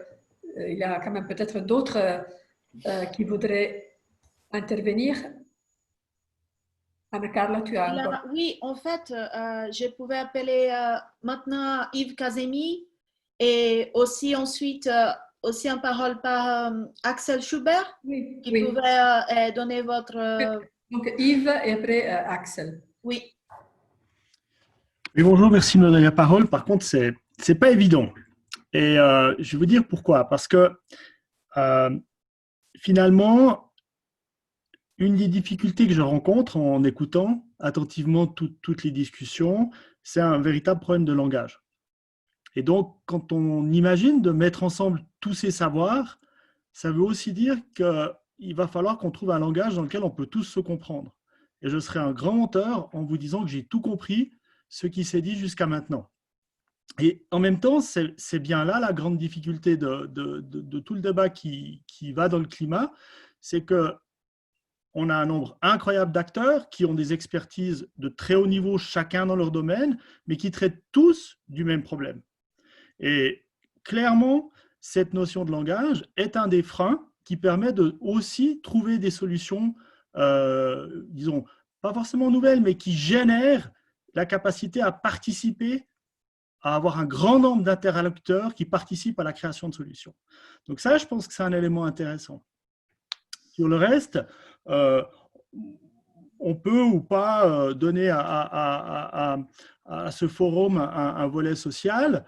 il y a quand même peut-être d'autres qui voudraient intervenir. Anna-Carla, tu as encore... Oui, en fait, je pouvais appeler maintenant Yves Kazemi et aussi ensuite aussi en parole par Axel Schubert qui pouvait donner votre... Donc Yves et après Axel. Oui. Oui, bonjour, merci de me donner la parole. Par contre, c'est pas évident. Et je vais vous dire pourquoi. Parce que finalement, une des difficultés que je rencontre en écoutant attentivement toutes les discussions, c'est un véritable problème de langage. Et donc, quand on imagine de mettre ensemble tous ces savoirs, ça veut aussi dire qu'il va falloir qu'on trouve un langage dans lequel on peut tous se comprendre. Et je serai un grand menteur en vous disant que j'ai tout compris ce qui s'est dit jusqu'à maintenant. Et en même temps, c'est bien là la grande difficulté de tout le débat qui va dans le climat, c'est qu'on a un nombre incroyable d'acteurs qui ont des expertises de très haut niveau, chacun dans leur domaine, mais qui traitent tous du même problème. Et clairement, cette notion de langage est un des freins qui permet de aussi trouver des solutions, disons, pas forcément nouvelles, mais qui génèrent la capacité à participer, à avoir un grand nombre d'interlocuteurs qui participent à la création de solutions. Donc ça, je pense que c'est un élément intéressant. Sur le reste, on peut ou pas donner à ce forum un volet social.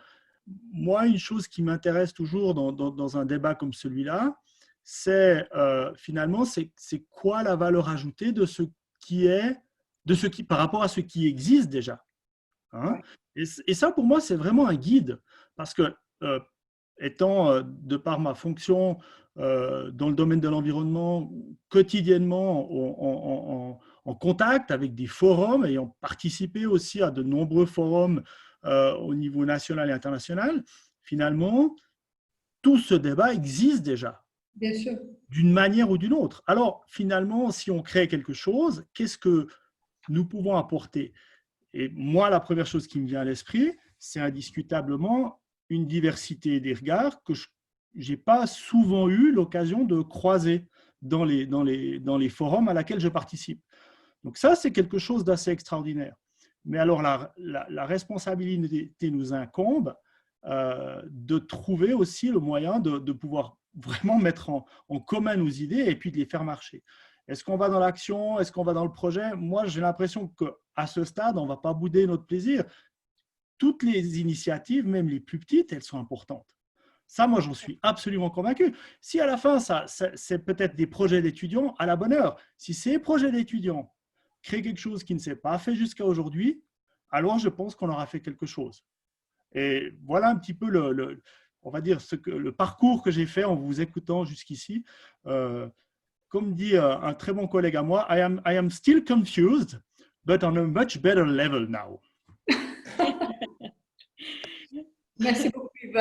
Moi, une chose qui m'intéresse toujours dans un débat comme celui-là, c'est finalement, c'est quoi la valeur ajoutée de ce qui est, par rapport à ce qui existe déjà. Hein? Et ça, pour moi, c'est vraiment un guide. Parce que, étant, de par ma fonction dans le domaine de l'environnement, quotidiennement en contact avec des forums, ayant participé aussi à de nombreux forums au niveau national et international, finalement, tout ce débat existe déjà. Bien sûr. D'une manière ou d'une autre. Alors, finalement, si on crée quelque chose, qu'est-ce que nous pouvons apporter? Et moi, la première chose qui me vient à l'esprit, c'est indiscutablement une diversité des regards que je n'ai pas souvent eu l'occasion de croiser dans les forums à laquelle je participe. Donc ça, c'est quelque chose d'assez extraordinaire. Mais alors, la responsabilité nous incombe de trouver aussi le moyen de pouvoir vraiment mettre en commun nos idées et puis de les faire marcher. Est-ce qu'on va dans l'action? Est-ce qu'on va dans le projet? Moi, j'ai l'impression qu'à ce stade, on ne va pas bouder notre plaisir. Toutes les initiatives, même les plus petites, elles sont importantes. Ça, moi, j'en suis absolument convaincu. Si à la fin, c'est peut-être des projets d'étudiants, à la bonne heure. Si ces projets d'étudiants créent quelque chose qui ne s'est pas fait jusqu'à aujourd'hui, alors je pense qu'on aura fait quelque chose. Et voilà un petit peu on va dire le parcours que j'ai fait en vous écoutant jusqu'ici. Comme dit un très bon collègue à moi, I am still confused, but on a much better level now. Merci beaucoup, Yves,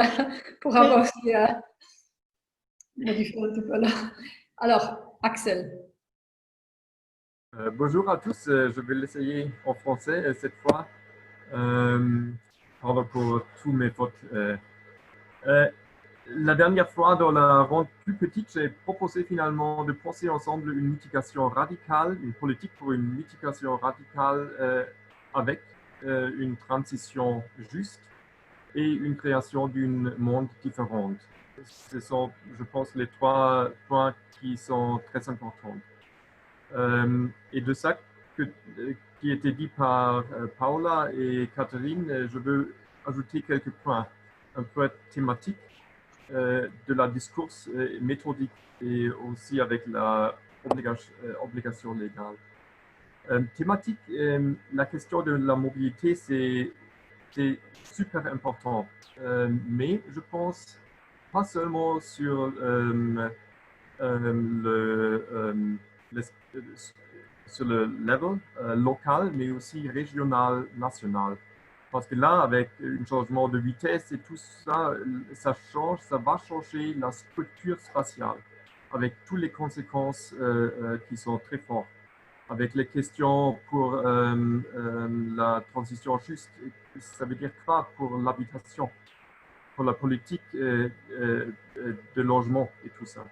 pour avoir aussi modifié un petit peu là. Alors, Axel. Bonjour à tous, je vais l'essayer en français cette fois. Pardon pour tous mes fautes. La dernière fois, dans la ronde plus petite, j'ai proposé finalement de penser ensemble une mitigation radicale, une politique pour une mitigation radicale avec une transition juste et une création d'un monde différent. Ce sont, je pense, les trois points qui sont très importants. Et de ça qui était dit par Paula et Catherine, je veux ajouter quelques points un peu thématiques de la discours méthodique et aussi avec la obligation légale. Thématique, la question de la mobilité, c'est super important, mais je pense pas seulement sur sur le level local, mais aussi régional, national. Parce que là, avec un changement de vitesse et tout ça, ça va changer la structure spatiale, avec toutes les conséquences qui sont très fortes. Avec les questions pour la transition juste, ça veut dire quoi pour l'habitation, pour la politique de logement et tout ça.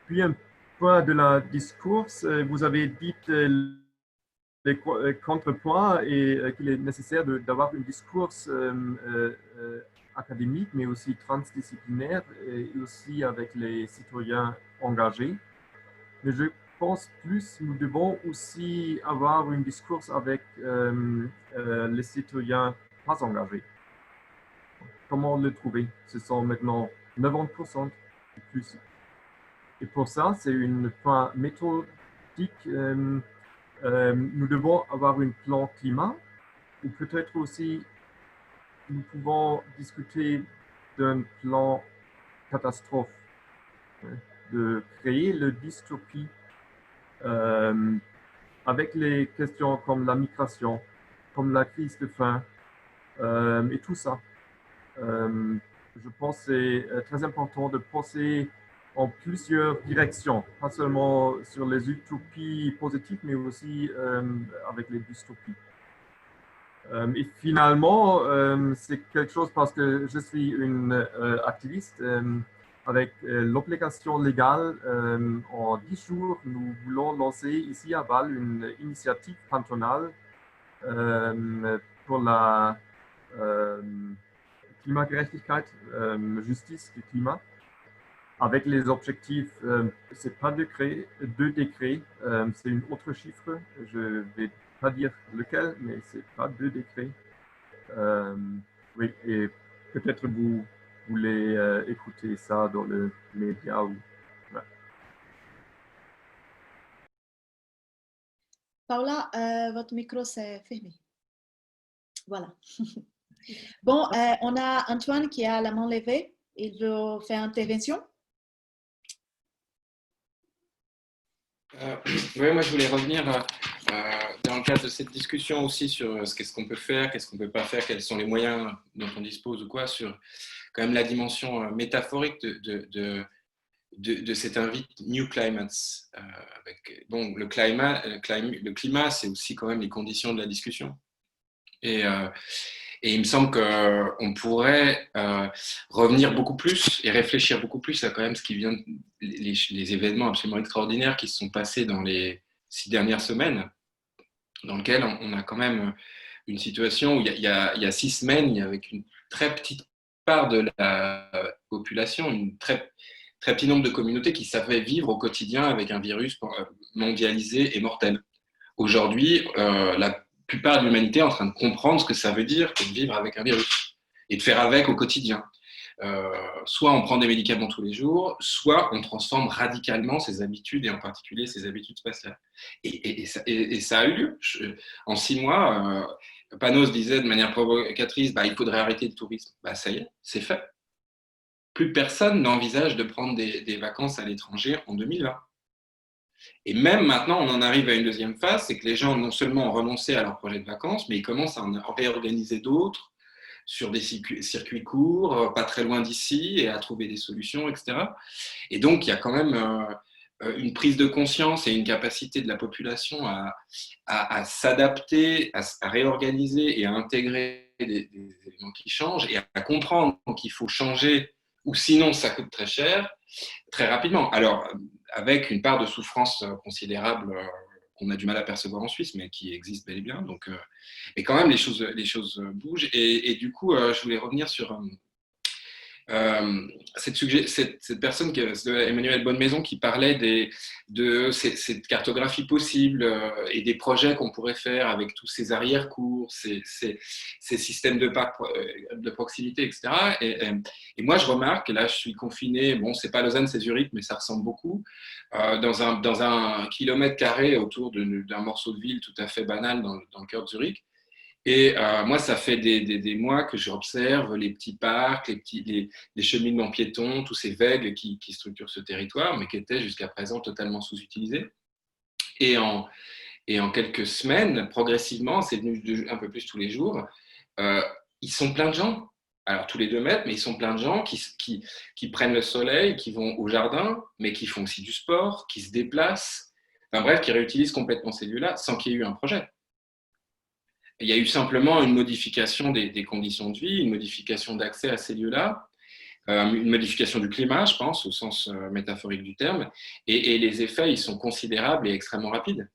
Puis un point de la discours, vous avez dit les contrepoints et qu'il est nécessaire d'avoir un discours académique, mais aussi transdisciplinaire et aussi avec les citoyens engagés. Mais je pense plus nous devons aussi avoir un discours avec les citoyens pas engagés. Comment le trouver? Ce sont maintenant 90% et plus. Et pour ça, c'est une point méthodique. Nous devons avoir un plan climat, ou peut-être aussi nous pouvons discuter d'un plan catastrophe, de créer le dystopie avec les questions comme la migration, comme la crise de faim et tout ça. Je pense que c'est très important de penser en plusieurs directions, pas seulement sur les utopies positives, mais aussi avec les dystopies. Et finalement, c'est quelque chose parce que je suis une activiste avec l'obligation légale. En 10 jours, nous voulons lancer ici à Bâle une initiative cantonale pour la Klimagerechtigkeit, justice du climat, avec les objectifs, c'est pas deux décrets, c'est une autre chiffre, je vais pas dire lequel, mais c'est pas 2 décrets. Oui, et peut-être vous voulez écouter ça dans le média ou. Ouais. Paula, votre micro s'est fermé. Voilà. Bon, on a Antoine qui a la main levée. Il veut faire intervention. Oui, moi je voulais revenir dans le cadre de cette discussion aussi sur qu'est-ce qu'on peut faire, qu'est-ce qu'on ne peut pas faire, quels sont les moyens dont on dispose ou quoi, sur quand même la dimension métaphorique de cet invite New Climates. Bon, le climat, c'est aussi quand même les conditions de la discussion. Et il me semble qu'on pourrait revenir beaucoup plus et réfléchir beaucoup plus à quand même ce qui vient, les événements absolument extraordinaires qui se sont passés dans les 6 dernières semaines, dans lesquels on a quand même une situation où il y a 6 semaines, il y avait une très petite part de la population, un très petit nombre de communautés qui savaient vivre au quotidien avec un virus mondialisé et mortel. Aujourd'hui, la plupart de l'humanité est en train de comprendre ce que ça veut dire de vivre avec un virus et de faire avec au quotidien. Soit on prend des médicaments tous les jours, soit on transforme radicalement ses habitudes et en particulier ses habitudes spatiales. Et ça a eu lieu. En 6 mois, Panos disait de manière provocatrice, il faudrait arrêter le tourisme. Ça y est, c'est fait. Plus personne n'envisage de prendre des vacances à l'étranger en 2020. Et même maintenant, on en arrive à une deuxième phase, c'est que les gens non seulement ont renoncé à leur projet de vacances, mais ils commencent à en réorganiser d'autres sur des circuits courts, pas très loin d'ici, et à trouver des solutions, etc. Et donc, il y a quand même une prise de conscience et une capacité de la population à s'adapter, à réorganiser et à intégrer des éléments qui changent et à comprendre qu'il faut changer, ou sinon ça coûte très cher, très rapidement. Alors, avec une part de souffrance considérable qu'on a du mal à percevoir en Suisse, mais qui existe bel et bien. Donc, mais quand même, les choses bougent. Et du coup, je voulais revenir sur cette personne, Emmanuel Bonnemaison, qui parlait de cette cartographie possible et des projets qu'on pourrait faire avec tous ces arrière-cours, ces systèmes de proximité, etc. Et moi, je remarque, et là, je suis confiné, bon, c'est pas Lausanne, c'est Zurich, mais ça ressemble beaucoup, dans un kilomètre carré autour d'un morceau de ville tout à fait banal dans le cœur de Zurich. Et moi, ça fait des mois que j'observe les petits parcs, les cheminements piétons, tous ces vagues qui structurent ce territoire, mais qui étaient jusqu'à présent totalement sous-utilisés. Et Et en quelques semaines, progressivement, c'est devenu un peu plus tous les jours, ils sont plein de gens. Alors, tous les 2 mètres, mais ils sont plein de gens qui prennent le soleil, qui vont au jardin, mais qui font aussi du sport, qui se déplacent. Enfin bref, qui réutilisent complètement ces lieux-là sans qu'il y ait eu un projet. Il y a eu simplement une modification des conditions de vie, une modification d'accès à ces lieux-là, une modification du climat, je pense, au sens métaphorique du terme, et les effets, ils sont considérables et extrêmement rapides.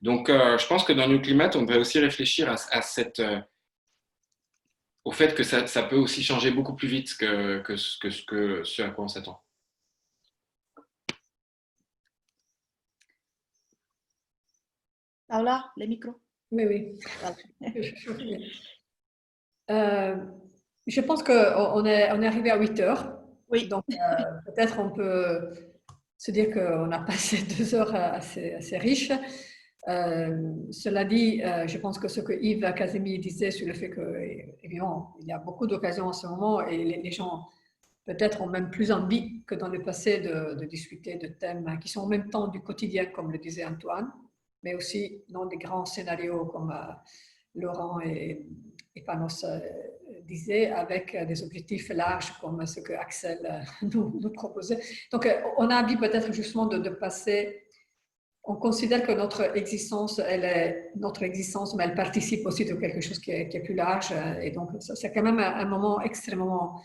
Donc, je pense que dans New Climate, on devrait aussi réfléchir au fait que ça peut aussi changer beaucoup plus vite que ce à quoi on s'attend. Paola, le micro. Oui. Je pense qu'on est arrivé à 8 heures. Oui. Donc, peut-être on peut se dire qu'on a passé 2 heures assez riches. Cela dit, je pense que ce que Yves Casemi disait sur le fait qu'évidemment, il y a beaucoup d'occasions en ce moment et les gens peut-être ont même plus envie que dans le passé de discuter de thèmes qui sont en même temps du quotidien, comme le disait Antoine, mais aussi dans des grands scénarios comme Laurent et Panos disaient, avec des objectifs larges comme ce que Axel nous proposait. Donc, on a envie peut-être justement de passer. On considère que notre existence, mais elle participe aussi de quelque chose qui est plus large. Et donc, c'est quand même un moment extrêmement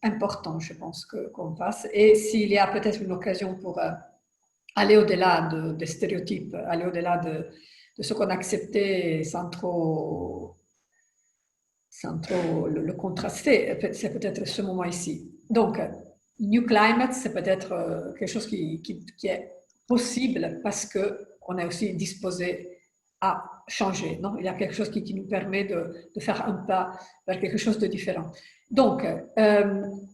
important, je pense, qu'on passe. Et s'il y a peut-être une occasion pour aller au-delà des stéréotypes, aller au-delà de ce qu'on a accepté sans trop le contraster, c'est peut-être ce moment ici. Donc, New Climate, c'est peut-être quelque chose qui est possible parce qu'on est aussi disposé à changer. Non? Il y a quelque chose qui nous permet de faire un pas vers quelque chose de différent. Donc,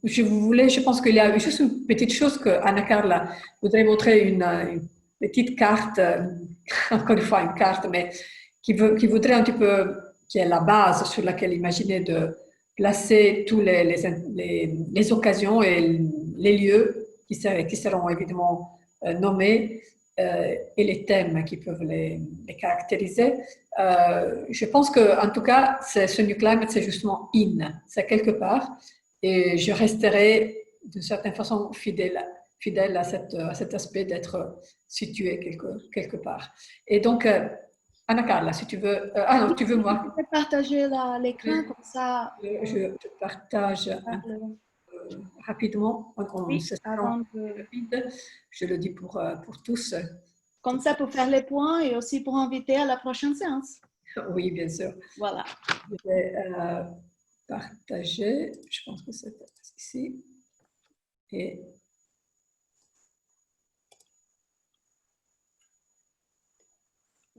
je pense qu'il y a juste une petite chose que Anna-Carla voudrait montrer, une petite carte, encore une fois une carte, mais qui voudrait un petit peu, qui est la base sur laquelle imaginer de placer tous les occasions et les lieux qui seront évidemment nommés et les thèmes qui peuvent les caractériser. Je pense qu'en tout cas, ce New Climate, c'est justement c'est quelque part, et je resterai d'une certaine façon fidèle à cet aspect d'être situé quelque part. Et donc, Anna-Carla, si tu veux... non, tu veux moi. Tu peux partager l'écran comme ça. Je partage rapidement. Oui, je le dis pour tous. Comme ça, pour faire les points et aussi pour inviter à la prochaine séance. Oui, bien sûr. Voilà. Je vais partager. Je pense que c'est ici. Et...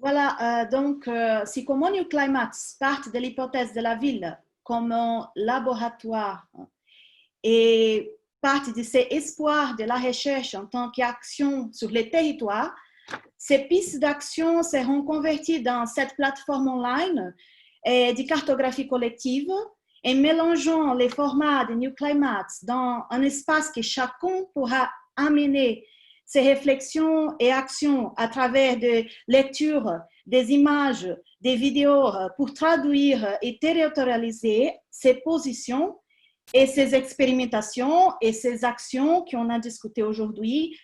Voilà, donc, si comme New Climate part de l'hypothèse de la ville comme un laboratoire et part de ces espoirs de la recherche en tant qu'action sur les territoires, ces pistes d'action seront converties dans cette plateforme online de cartographie collective et mélangeant les formats de New Climate dans un espace que chacun pourra amener ces réflexions et actions à travers des lectures, des images, des vidéos pour traduire et territorialiser ces positions et ces expérimentations et ces actions qu'on a discutées aujourd'hui,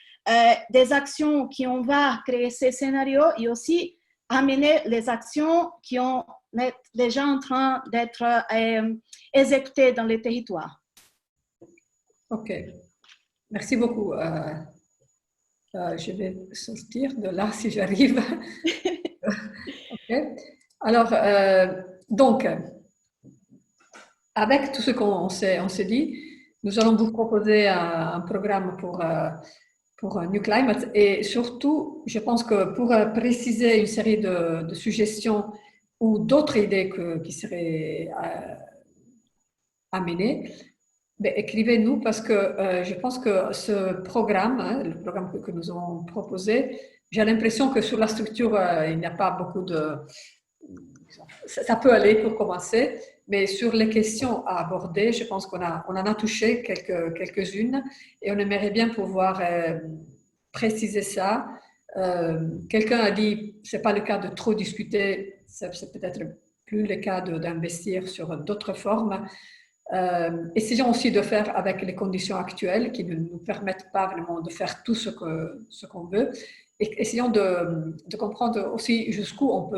des actions qui on va créer ces scénarios et aussi amener les actions qui sont déjà en train d'être exécutées dans les territoires. OK. Merci beaucoup. Je vais sortir de là si j'arrive. Okay. Alors, donc, avec tout ce qu'on s'est dit, nous allons vous proposer un programme pour New Climate et surtout, je pense que pour préciser une série de suggestions ou d'autres idées qui seraient amenées, écrivez-nous parce que je pense que ce programme, le programme que nous avons proposé, j'ai l'impression que sur la structure, il n'y a pas beaucoup de... Ça peut aller pour commencer, mais sur les questions à aborder, je pense qu'on en a touché quelques-unes et on aimerait bien pouvoir préciser ça Quelqu'un a dit, ce n'est pas le cas de trop discuter, c'est peut-être plus le cas d'investir sur d'autres formes. Essayons aussi de faire avec les conditions actuelles qui ne nous permettent pas vraiment de faire tout ce qu'on veut. Et essayons de comprendre aussi jusqu'où on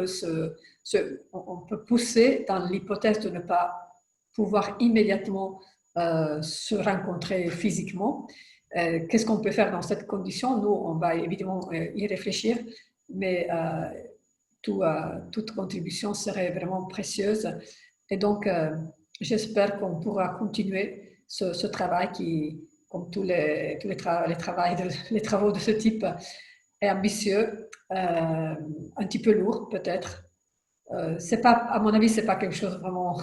peut pousser dans l'hypothèse de ne pas pouvoir immédiatement se rencontrer physiquement. Qu'est-ce qu'on peut faire dans cette condition? Nous, on va évidemment y réfléchir, mais toute contribution serait vraiment précieuse. Et donc, j'espère qu'on pourra continuer ce travail qui, comme tous les travaux de ce type, est ambitieux, un petit peu lourd peut-être. C'est pas, à mon avis, ce n'est pas quelque chose vraiment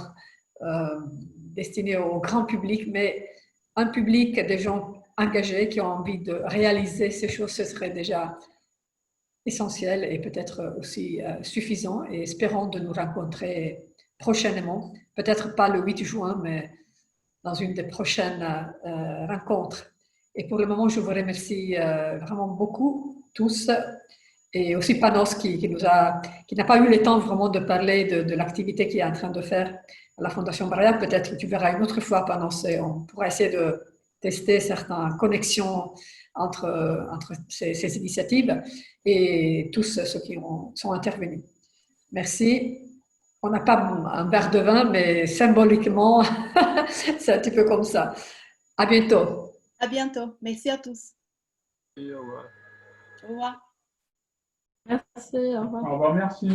destiné au grand public, mais un public des gens engagés qui ont envie de réaliser ces choses, ce serait déjà essentiel et peut-être aussi suffisant. Et espérons de nous rencontrer prochainement, peut-être pas le 8 juin, mais dans une des prochaines rencontres. Et pour le moment, je vous remercie vraiment beaucoup, tous, et aussi Panos qui n'a pas eu le temps vraiment de parler de l'activité qu'il est en train de faire à la Fondation Braya. Peut-être que tu verras une autre fois, Panos, et on pourra essayer de tester certaines connexions entre ces initiatives et tous ceux qui sont intervenus. Merci. On n'a pas un verre de vin, mais symboliquement, c'est un petit peu comme ça. À bientôt. À bientôt. Merci à tous. Et au revoir. Au revoir. Merci, au revoir. Au revoir, merci.